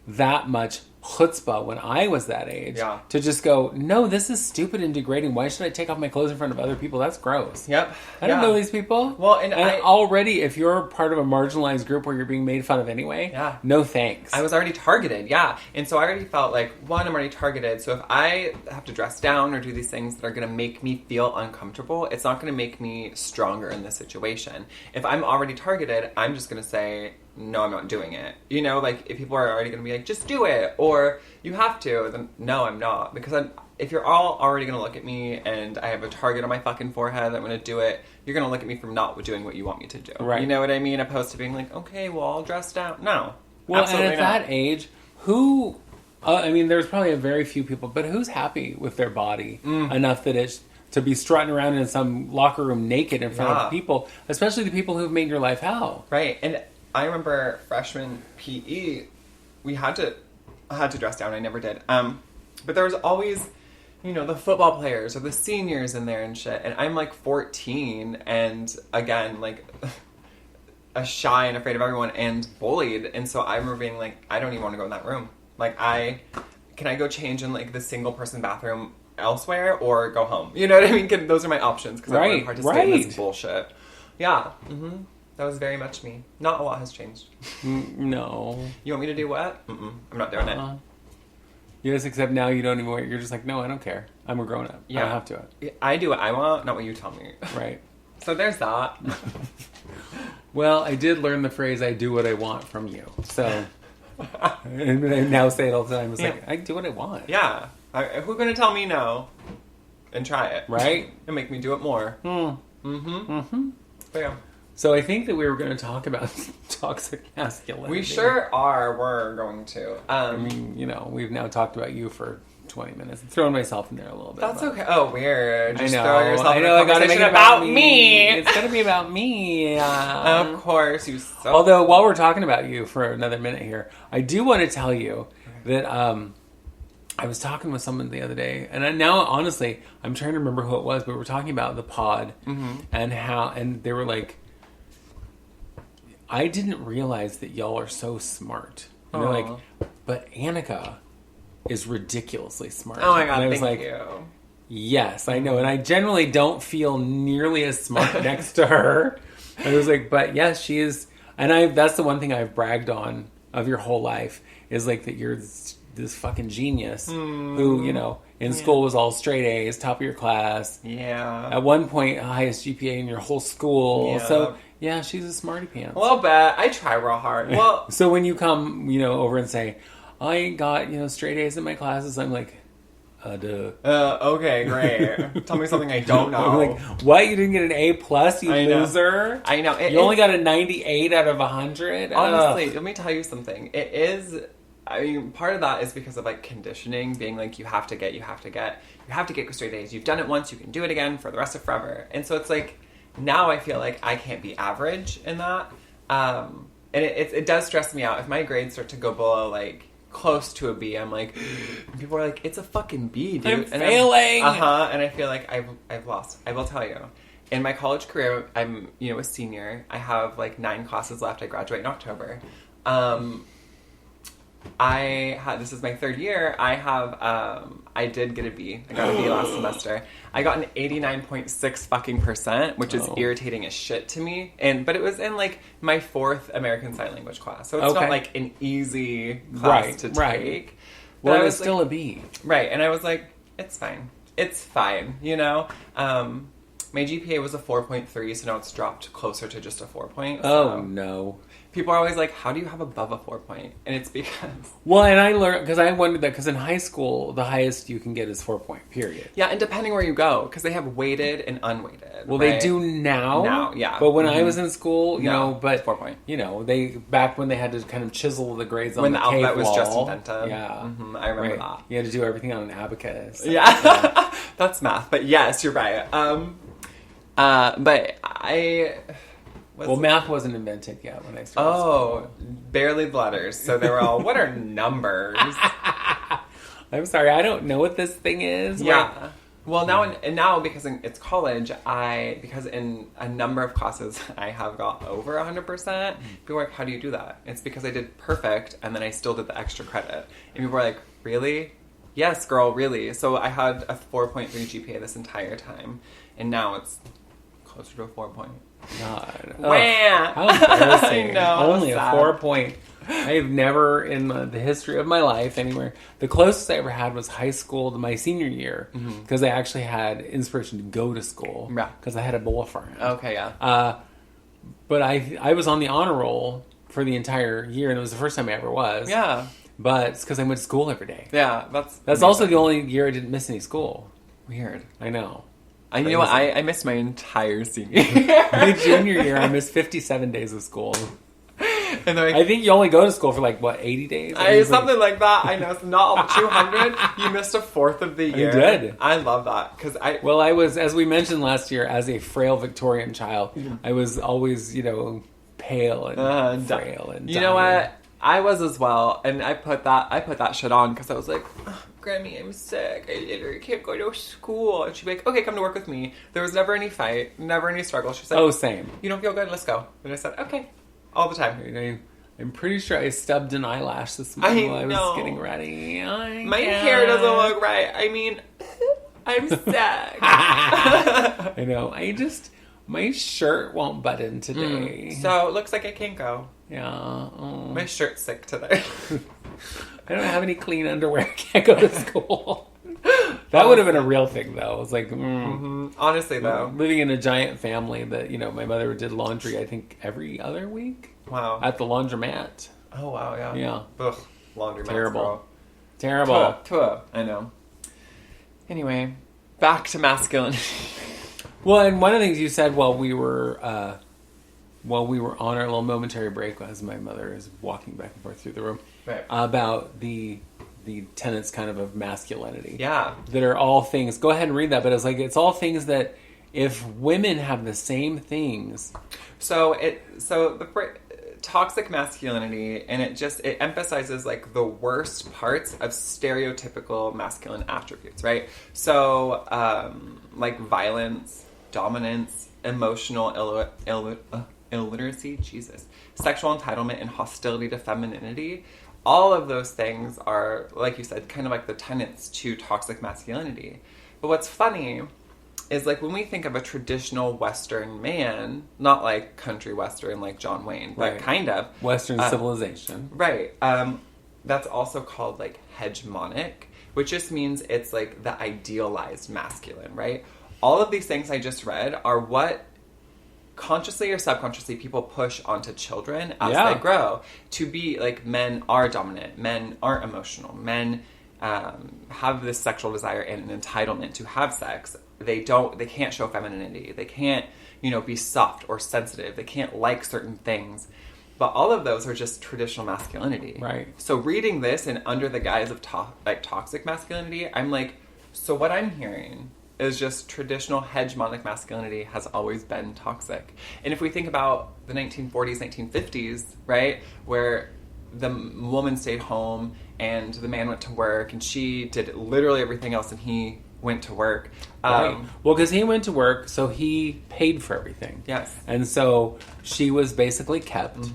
that much chutzpah when I was that age to just go, no, this is stupid and degrading. Why should I take off my clothes in front of other people? That's gross. Yep. I don't know these people. Well, and already, if you're part of a marginalized group where you're being made fun of anyway, no thanks. I was already targeted, and so I already felt like, one, I'm already targeted, so if I have to dress down or do these things that are going to make me feel uncomfortable, it's not going to make me stronger in this situation. If I'm already targeted, I'm just going to say, no, I'm not doing it. You know, like, if people are already going to be like, just do it, or you have to, then no, I'm not. Because if you're all already going to look at me and I have a target on my fucking forehead, I'm going to do it, you're going to look at me from not doing what you want me to do. Right. You know what I mean? Opposed to being like, okay, well, I'll dress down. No. Well, and at that age, there's probably a very few people, but who's happy with their body enough that it's to be strutting around in some locker room naked in front of people, especially the people who've made your life hell. Right. And I remember freshman PE, we had to dress down. I never did. But there was always, the football players or the seniors in there and shit. And I'm like 14 and again, like shy and afraid of everyone and bullied. And so I remember being like, I don't even want to go in that room. Like, can I go change in like the single person bathroom elsewhere or go home? You know what I mean? Those are my options because I don't want to participate in this bullshit. Yeah. Mm-hmm. That was very much me. Not a lot has changed. No. You want me to do what? I'm not doing it. Yes, except now you don't even. You're just like, no, I don't care. I'm a grown up. Yeah. I don't have to. I do what I want, not what you tell me. Right. So there's that. Well, I did learn the phrase "I do what I want" from you. So, and I now say it all the time. It's like I do what I want. Yeah. Who's gonna tell me no? And try it. Right. And make me do it more. But yeah. So I think that we were going to talk about toxic masculinity. We sure are. We're going to. We've now talked about you for 20 minutes. I'm throwing myself in there a little bit. That's okay. Oh, weird. Just I know. throw yourself in a I gotta make it about me. It's going to be about me. Of course. Although, while we're talking about you for another minute here, I do want to tell you that I was talking with someone the other day, and now, honestly, I'm trying to remember who it was, but we were talking about the pod and they were like, I didn't realize that y'all are so smart. And they're like, but Annika is ridiculously smart. Oh my God, and I was thank like, you. Yes, I know. And I generally don't feel nearly as smart next to her. I was like, but yes, she is. And that's the one thing I've bragged on of your whole life is like that you're this fucking genius who, you know, in school was all straight A's, top of your class. Yeah. At one point, highest GPA in your whole school. Yeah. So, yeah, she's a smarty pants. A little bit. I try real hard. Well, so when you come, you know, over and say, I got, you know, straight A's in my classes, I'm like, duh. Okay, great. Tell me something I don't know. I'm like, what? You didn't get an A plus, you loser? I know. You only got a 98 out of 100? Honestly, let me tell you something. It is... I mean, part of that is because of, like, conditioning, being like, you have to get straight A's. You've done it once, you can do it again for the rest of forever. And so it's like, now I feel like I can't be average in that. And it does stress me out. If my grades start to go below, like, close to a B, I'm like, people are like, it's a fucking B, dude. I'm failing! And I feel like I've lost. I will tell you. In my college career, I'm, you know, a senior. I have, like, 9 classes left. I graduate in October. This is my 3rd year. I did get a B. I got a B last semester. I got an 89.6 fucking %, which is irritating as shit to me. But it was in like my 4th American Sign Language class. So it's not like an easy class to take. But well, it's still a B. Right. And I was like, it's fine. It's fine, you know? My GPA was a 4.3, so now it's dropped closer to just a 4 point. So. Oh, no. People are always like, how do you have above a 4 point? And it's because... Well, and I learned... Because I wondered that... Because in high school, the highest you can get is 4 point, period. Yeah, and depending where you go. Because they have weighted and unweighted. Well, right? they do now. Now, yeah. But when I was in school, you know... But 4 point. You know, back when they had to kind of chisel the grades on when the alphabet was wall. just invented. Yeah. Mm-hmm, I remember that. You had to do everything on an abacus. Yeah. That's math. But yes, you're right. But I... math wasn't invented yet when I started school. Barely letters. So they were all, what are numbers? I'm sorry, I don't know what this thing is. Yeah. Well, now because it's college, because in a number of classes I have got over 100%. People are like, how do you do that? It's because I did perfect, and then I still did the extra credit. And people are like, really? Yes, girl, really. So I had a 4.3 GPA this entire time, and now it's closer to a 4 point. God. Wham! How embarrassing. I know, Only sad. A 4 point. I have never, in the history of my life, anywhere. The closest I ever had was high school, my senior year, because I actually had inspiration to go to school. Because I had a boyfriend. Okay, yeah. But I was on the honor roll for the entire year, and it was the first time I ever was. Yeah. But it's because I went to school every day. Yeah, that's also the only year I didn't miss any school. Weird. I know. You know what? I missed my entire senior year. My junior year, I missed 57 days of school. And I think you only go to school for 80 days? Something like that. I know. It's not 200. You missed a fourth of the year. I did. I love that. Well, I was, as we mentioned last year, as a frail Victorian child, I was always, pale and frail and you know what? I was as well, and I put that shit on because I was like, oh, Grammy, I'm sick. I can't go to school. And she'd be like, okay, come to work with me. There was never any fight, never any struggle. She's like, oh, same. You don't feel good? Let's go. And I said, okay, all the time. I'm pretty sure I stubbed an eyelash this morning while I was getting ready. My hair doesn't look right. I mean, I'm sick. I know. My shirt won't button today. So it looks like I can't go. Yeah. Oh. My shirt's sick today. I don't have any clean underwear. I can't go to school. That would have been a real thing, though. It was like, honestly, though. Living in a giant family that, my mother did laundry, I think, every other week. Wow. At the laundromat. Oh, wow, yeah. Yeah. Ugh. Laundromat. Terrible. Terrible. Tuh. I know. Anyway, back to masculinity. Well, and one of the things you said while we were on our little momentary break, as my mother is walking back and forth through the room, right, about the tenets kind of masculinity. Yeah. That are all things. Go ahead and read that, but it's all things that if women have the same things. So the toxic masculinity, and it emphasizes the worst parts of stereotypical masculine attributes, right? So violence, dominance, emotional illiteracy, sexual entitlement, and hostility to femininity. All of those things are, like you said, kind of like the tenets to toxic masculinity. But what's funny is like when we think of a traditional Western man, not like country Western like John Wayne, but kind of. Western civilization. Right. That's also called like hegemonic, which just means it's like the idealized masculine, right? All of these things I just read are what consciously or subconsciously people push onto children as they grow to be like, men are dominant, men aren't emotional, men have this sexual desire and an entitlement to have sex. They can't show femininity. They can't, be soft or sensitive. They can't like certain things. But all of those are just traditional masculinity. Right. So reading this and under the guise of toxic masculinity, I'm like, so what I'm hearing is just traditional hegemonic masculinity has always been toxic. And if we think about the 1940s, 1950s, right, where the woman stayed home and the man went to work and she did literally everything else and he went to work. Right. Well, because he went to work, so he paid for everything. Yes. And so she was basically kept,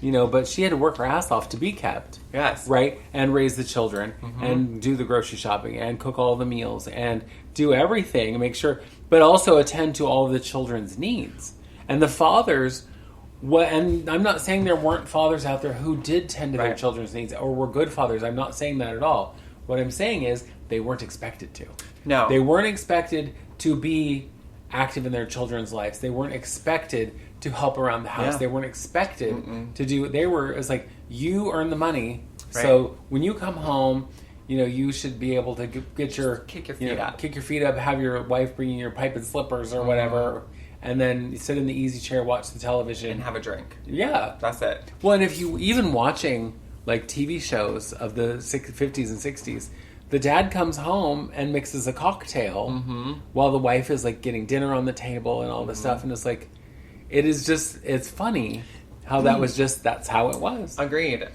but she had to work her ass off to be kept. Yes. Right? And raise the children and do the grocery shopping and cook all the meals and do everything and make sure, but also attend to all of the children's needs. And the fathers, and I'm not saying there weren't fathers out there who did tend to their children's needs or were good fathers. I'm not saying that at all. What I'm saying is they weren't expected to. No. They weren't expected to be active in their children's lives. They weren't expected to help around the house. Yeah. They weren't expected to do, it's like, you earn the money. Right. So when you come home, you should be able to get your... Kick your feet up. Kick your feet up, have your wife bring you your pipe and slippers or whatever, and then sit in the easy chair, watch the television. And have a drink. Yeah. That's it. Well, and if you, even watching, like, TV shows of the 50s and 60s, the dad comes home and mixes a cocktail while the wife is, like, getting dinner on the table and all this stuff, and it's like, it's funny how that's how it was. Agreed.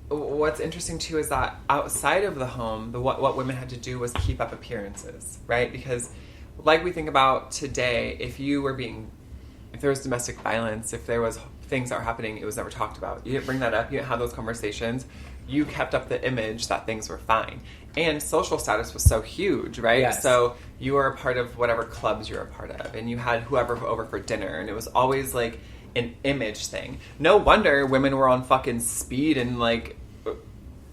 What's interesting too is that outside of the home, what women had to do was keep up appearances, right? Because, like we think about today, if there was domestic violence, if there was things that were happening, it was never talked about. You didn't bring that up. You didn't have those conversations. You kept up the image that things were fine. And social status was so huge, right? Yes. So you were a part of whatever clubs you're a part of, and you had whoever over for dinner, and it was always like an image thing. No wonder women were on fucking speed and like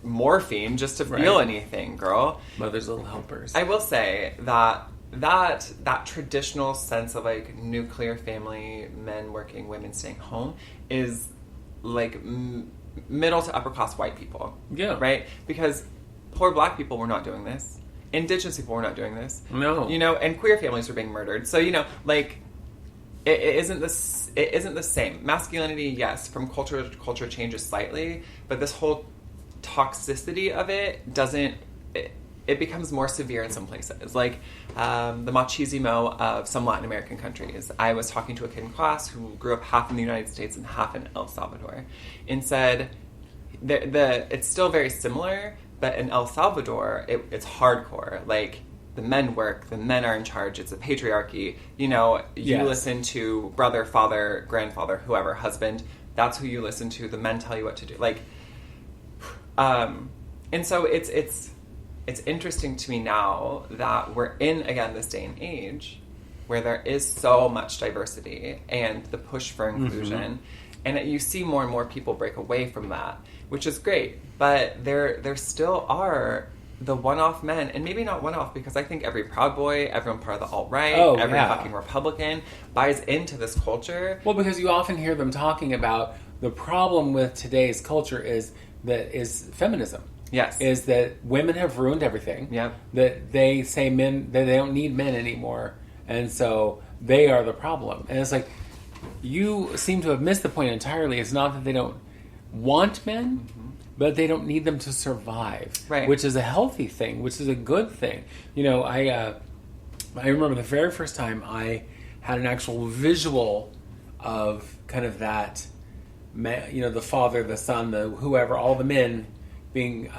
morphine just to feel anything, girl. Mother's little helpers. I will say that traditional sense of like nuclear family, men working, women staying home, is like middle to upper class white people. Yeah. Right? Because poor black people were not doing this. Indigenous people were not doing this. No. And queer families were being murdered. So, like, it isn't the same. Masculinity, yes, from culture to culture changes slightly, but this whole toxicity of it doesn't... It becomes more severe in some places, like the machismo of some Latin American countries. I was talking to a kid in class who grew up half in the United States and half in El Salvador, and said it's still very similar, but in El Salvador, it's hardcore. Like, the men work, the men are in charge, it's a patriarchy. You listen to brother, father, grandfather, whoever, husband, that's who you listen to. The men tell you what to do. Like, and so it's interesting to me now that we're in, again, this day and age where there is so much diversity and the push for inclusion. And you see more and more people break away from that, which is great. But there still are the one-off men, and maybe not one-off, because I think every Proud Boy, everyone part of the alt-right, every fucking Republican buys into this culture. Well, because you often hear them talking about the problem with today's culture is feminism. Yes. Is that women have ruined everything. Yep. That they say that they don't need men anymore. And so they are the problem. And it's like, you seem to have missed the point entirely. It's not that they don't want men, but they don't need them to survive. Right. Which is a healthy thing, which is a good thing. I remember the very first time I had an actual visual of kind of that, the father, the son, the whoever, all the men being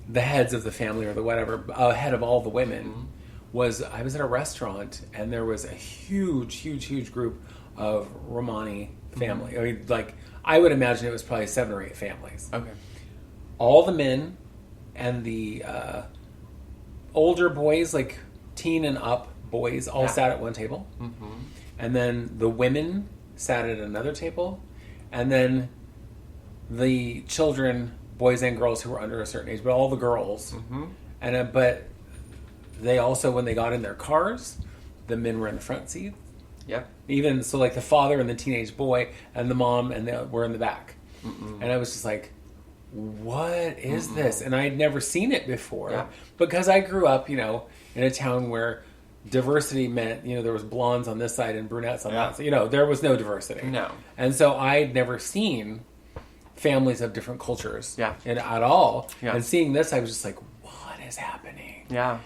the heads of the family or the whatever, head of all the women, I was at a restaurant and there was a huge group of Romani family. I mean, like, I would imagine it was probably 7 or 8 families. Okay. All the men and the older boys, like teen and up boys all sat at one table. Mm-hmm. And then the women sat at another table. And then the children, boys and girls who were under a certain age, but all the girls. Mm-hmm. And but they also, when they got in their cars, the men were in the front seat. Yep. Even so, like the father and the teenage boy and the mom and they were in the back. Mm-mm. And I was just like, what is this? And I had never seen it before because I grew up, in a town where diversity meant, there was blondes on this side and brunettes on that side. There was no diversity. No. And so I'd never seen families of different cultures at all. Yeah. And seeing this, I was just like, what is happening? Yeah.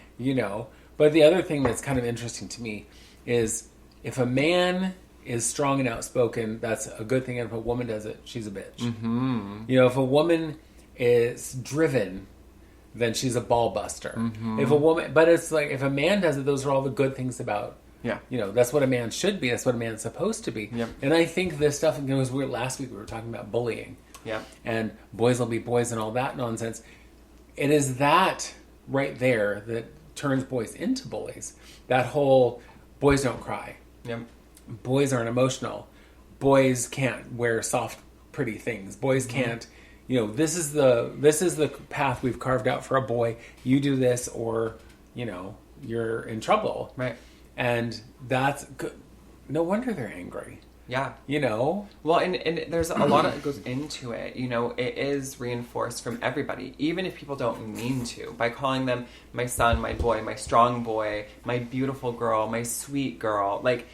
But the other thing that's kind of interesting to me is if a man is strong and outspoken, that's a good thing. And if a woman does it, she's a bitch. Mm-hmm. If a woman is driven, then she's a ball buster. Mm-hmm. But it's like, if a man does it, those are all the good things about, that's what a man should be. That's what a man's supposed to be. Yep. And I think this stuff, last week we were talking about bullying. Yeah. And boys will be boys and all that nonsense. It is that right there that turns boys into bullies. That whole, boys don't cry. Yep. Boys aren't emotional. Boys can't wear soft, pretty things. Boys can't, this is the path we've carved out for a boy. You do this or, you're in trouble. Right. And that's good. No wonder they're angry. Yeah. Well, and there's a lot that goes into it. It is reinforced from everybody, even if people don't mean to, by calling them my son, my boy, my strong boy, my beautiful girl, my sweet girl. Like,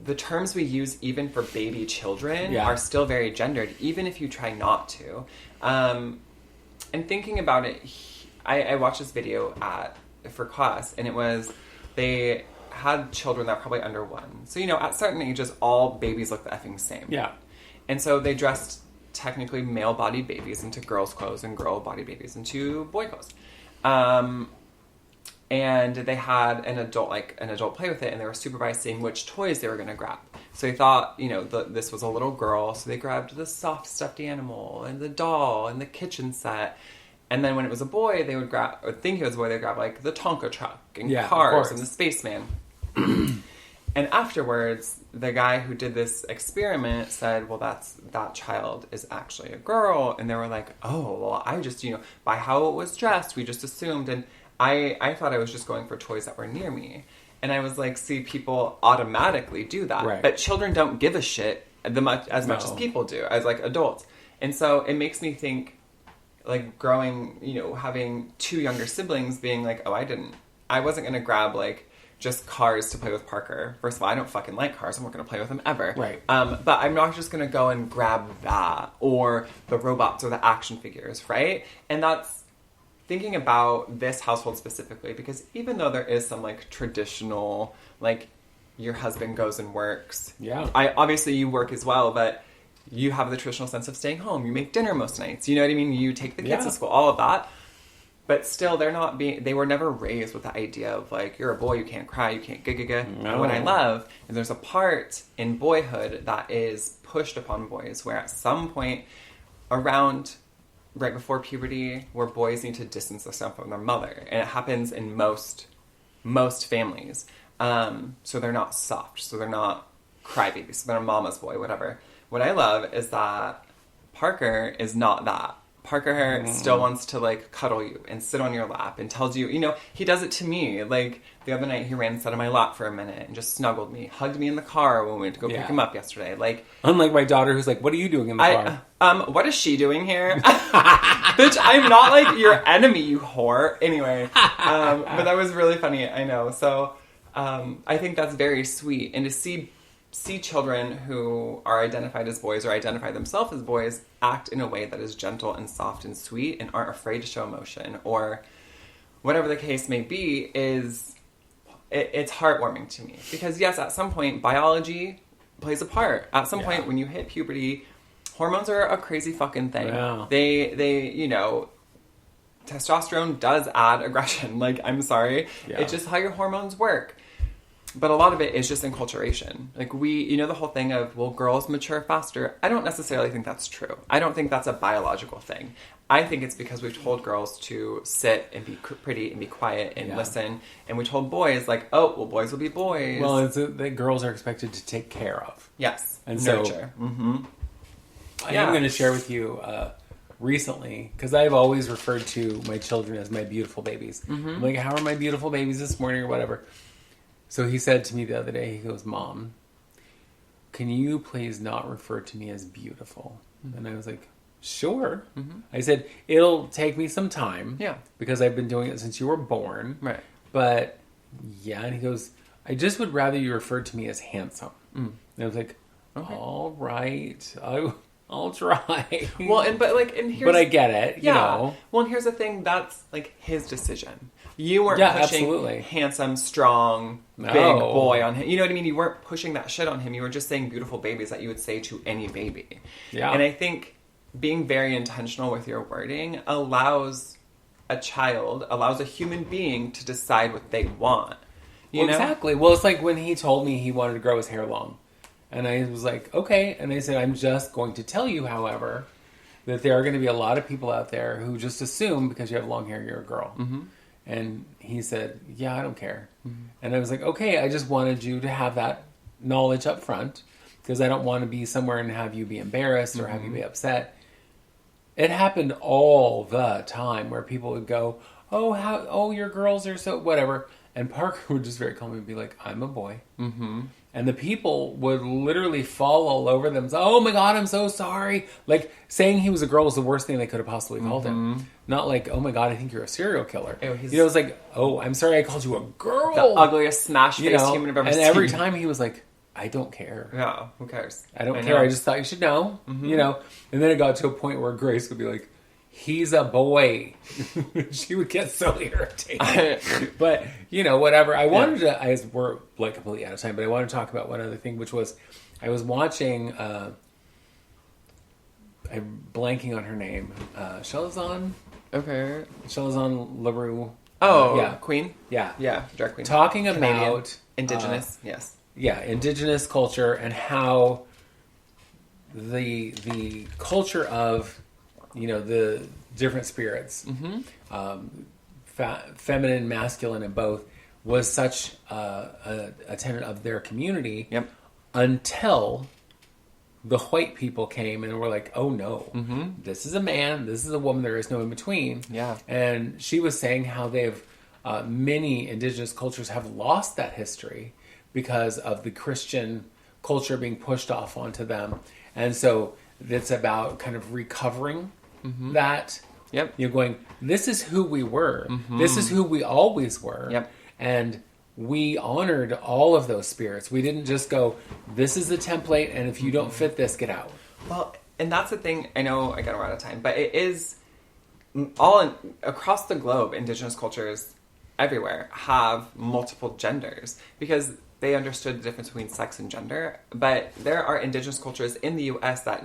the terms we use even for baby children are still very gendered, even if you try not to. And thinking about it, I watched this video for class, and it was, they had children that were probably under 1. So, at certain ages, all babies look the effing same. Yeah. And so they dressed technically male-bodied babies into girls' clothes and girl-bodied babies into boy clothes. And they had an adult play with it, and they were supervised seeing which toys they were going to grab. So they thought, this was a little girl, so they grabbed the soft stuffed animal and the doll and the kitchen set. And then when it was a boy, they would grab, or think it was a boy, they'd grab like the Tonka truck and cars and the spaceman. And afterwards, the guy who did this experiment said, well, that child is actually a girl. And they were like, oh, well, I just, by how it was dressed, we just assumed. And I thought I was just going for toys that were near me. And I was like, see, people automatically do that. Right. But children don't give a shit as much as people do, as like adults. And so it makes me think, like growing, having 2 younger siblings being like, oh, I wasn't going to grab like just cars to play with Parker. First of all, I don't fucking like cars. I'm not going to play with them ever. Right. But I'm not just going to go and grab that or the robots or the action figures, right? And that's thinking about this household specifically, because even though there is some like traditional, like your husband goes and works. Yeah. Obviously you work as well, but you have the traditional sense of staying home. You make dinner most nights. You know what I mean? You take the kids to school, all of that. But still, they were never raised with the idea of like, you're a boy, you can't cry, you can't No. And what I love is there's a part in boyhood that is pushed upon boys where at some point around right before puberty, where boys need to distance themselves from their mother. And it happens in most families. So they're not soft, so they're not crybabies, so they're a mama's boy, whatever. What I love is that Parker is not that. Parker still wants to, like, cuddle you and sit on your lap and tells you, he does it to me. Like, the other night he ran and sat on my lap for a minute and just snuggled me, hugged me in the car when we went to go pick him up yesterday. Like, unlike my daughter who's like, what are you doing in the car? What is she doing here? Bitch, I'm not, like, your enemy, you whore. Anyway, but that was really funny, I know. So, I think that's very sweet. And to see children who are identified as boys or identify themselves as boys act in a way that is gentle and soft and sweet and aren't afraid to show emotion or whatever the case may be it's heartwarming to me. Because yes, at some point, biology plays a part. At some point, when you hit puberty, hormones are a crazy fucking thing. Yeah. They testosterone does add aggression. Like, I'm sorry. Yeah. It's just how your hormones work. But a lot of it is just enculturation. Like the whole thing of, well, girls mature faster. I don't necessarily think that's true. I don't think that's a biological thing. I think it's because we've told girls to sit and be pretty and be quiet and listen. And we told boys, like, oh, well, boys will be boys. Well, it's that girls are expected to take care of. Yes. And nurture. So, I am going to share with you recently, because I've always referred to my children as my beautiful babies. I'm like, how are my beautiful babies this morning or whatever? So he said to me the other day, he goes, Mom, can you please not refer to me as beautiful? And I was like, sure. I said, it'll take me some time. Yeah. Because I've been doing it since you were born. Right. But, yeah. And he goes, I just would rather you refer to me as handsome. And I was like, okay. All right. I'll try. Well, but I get it. You know. Well, and here's the thing. That's like his decision. You weren't pushing absolutely. Handsome, strong, big boy on him. You know what I mean? You weren't pushing that shit on him. You were just saying beautiful babies that you would say to any baby. Yeah. And I think being very intentional with your wording allows a human being to decide what they want. You know? Exactly. Well, it's like when he told me he wanted to grow his hair long. And I was like, okay. And I said, I'm just going to tell you, however, that there are going to be a lot of people out there who just assume because you have long hair, you're a girl. And he said, yeah, I don't care. And I was like, okay, I just wanted you to have that knowledge up front because I don't want to be somewhere and have you be embarrassed or have you be upset. It happened all the time where people would go, your girls are so whatever. And Parker would just very calmly be like, I'm a boy. And the people would literally fall all over them. Oh my God, I'm so sorry. Like, saying he was a girl was the worst thing they could have possibly called him. Not like, oh my God, I think you're a serial killer. It's like, oh, I'm sorry I called you a girl. The ugliest smash-faced human I've ever seen. And every time he was like, I don't care. Yeah, who cares? I don't care. I just thought you should know. And then it got to a point where Grace would be like, he's a boy. She would get so irritated. But, whatever. I wanted to, we're like completely out of time, but I wanted to talk about one other thing, which was I was watching, I'm blanking on her name, Shelazon? Okay. Shelazon LaRue. Oh, yeah. Queen? Yeah. Yeah, drag queen. Talking Canadian. about... Indigenous, yes. Yeah, indigenous culture and how the culture of... the different spirits, feminine, masculine, and both, was such a tenet of their community until the white people came and were like, oh no, this is a man, this is a woman, there is no in between. Yeah. And she was saying how many indigenous cultures have lost that history because of the Christian culture being pushed off onto them. And so it's about kind of recovering that. You're going, this is who we were. This is who we always were. And we honored all of those spirits. We didn't just go, this is the template, and if you don't fit this, get out. Well, and that's the thing. I know I got out of time, but it is across the globe, indigenous cultures everywhere have multiple genders because they understood the difference between sex and gender. But there are indigenous cultures in the U.S. that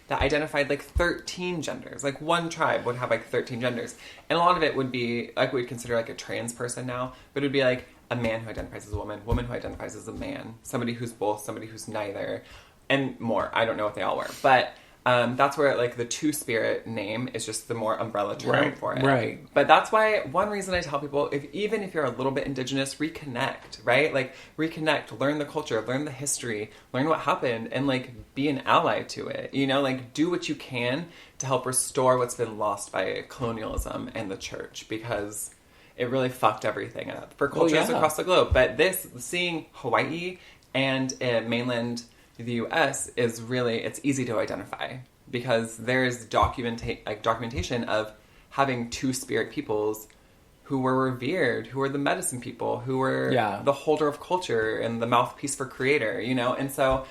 identified like 13 genders. Like one tribe would have like 13 genders. And a lot of it would be like we'd consider like a trans person now, but it would be like a man who identifies as a woman who identifies as a man, somebody who's both, somebody who's neither, and more. I don't know what they all were. But that's where like the two-spirit name is just the more umbrella term for it. Right. But that's why one reason I tell people, even if you're a little bit indigenous, reconnect, right? Like reconnect, learn the culture, learn the history, learn what happened, and like be an ally to it. Like do what you can to help restore what's been lost by colonialism and the church, because it really fucked everything up for cultures across the globe. But seeing Hawaii and mainland the U.S. is really, it's easy to identify because there's documentation of having two-spirit peoples who were revered, who were the medicine people, who were the holder of culture and the mouthpiece for creator, And so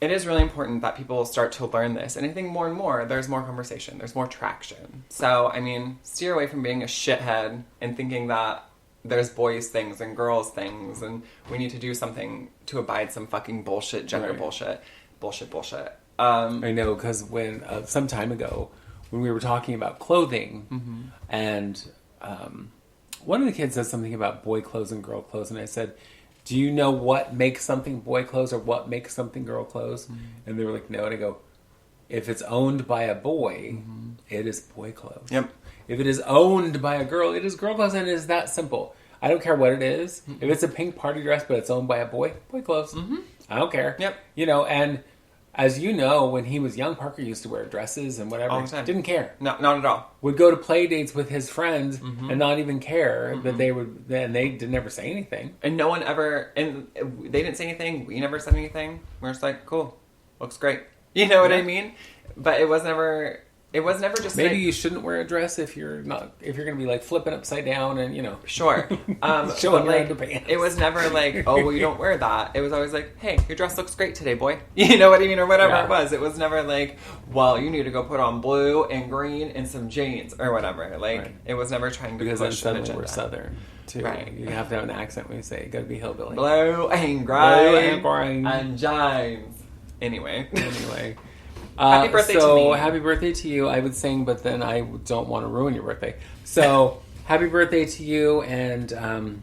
it is really important that people start to learn this. And I think more and more, there's more conversation, there's more traction. So, steer away from being a shithead and thinking that there's boys things and girls things and we need to do something to abide some fucking bullshit, gender bullshit. I know, because when some time ago when we were talking about clothing and one of the kids said something about boy clothes and girl clothes, and I said, do you know what makes something boy clothes or what makes something girl clothes? And they were like, no. And I go, if it's owned by a boy, it is boy clothes. Yep. If it is owned by a girl, it is girl clothes, and it is that simple. I don't care what it is. If it's a pink party dress, but it's owned by a boy clothes. I don't care. Yep. You know, and as you know, when he was young, Parker used to wear dresses and whatever. All the time. Didn't care. No, not at all. Would go to play dates with his friends and not even care that they would, and they did never say anything. And no one ever, and they didn't say anything. We never said anything. We're just like, cool, looks great. You know what I mean? But it was never just Maybe like, you shouldn't wear a dress if you're going to be like flipping upside down and, you know. Sure. Showing But your like, underpants. it was never like, oh, well, you don't wear that. It was always like, hey, your dress looks great today, boy. You know what I mean? Or whatever it was. It was never like, well, you need to go put on blue and green and some jeans or whatever. Like, it was never trying to Because then push an suddenly agenda. we're Southern, too. Right. You have to have an accent when you say, you got to be hillbilly. Blue and Blue green and green. and jeans. Anyway. Anyway. Happy birthday to me. Happy birthday to you. I would sing, but then I don't want to ruin your birthday. So, happy birthday to you, and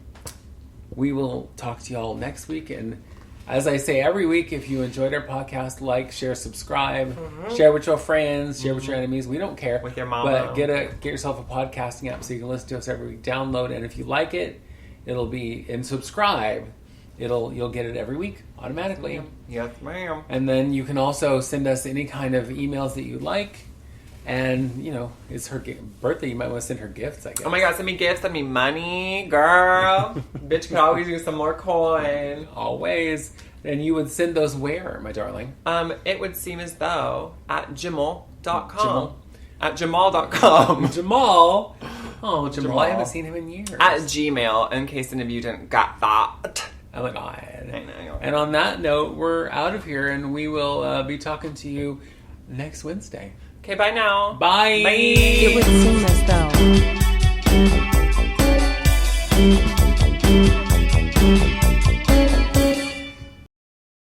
we will talk to y'all next week. And as I say every week, if you enjoyed our podcast, like, share, subscribe, share with your friends, share with your enemies. We don't care. With your mama. But get yourself a podcasting app so you can listen to us every week. Download, and if you like it, it'll be, and subscribe. You'll get it every week automatically. Yes, ma'am. And then you can also send us any kind of emails that you like. And, you know, it's her birthday. You might want to send her gifts, I guess. Oh my God, send me gifts, send me money, girl. Bitch could always use some more coin. Always. And you would send those where, my darling? It would seem as though at Jamal.com. Jamal? At Jamal.com. Jamal. Oh, Jamal. Jamal. I haven't seen him in years. At Gmail, in case any of you didn't got that. Oh my God. I know. And on that note, we're out of here, and we will be talking to you next Wednesday. Okay, bye now. Bye. Bye. It would seem as though.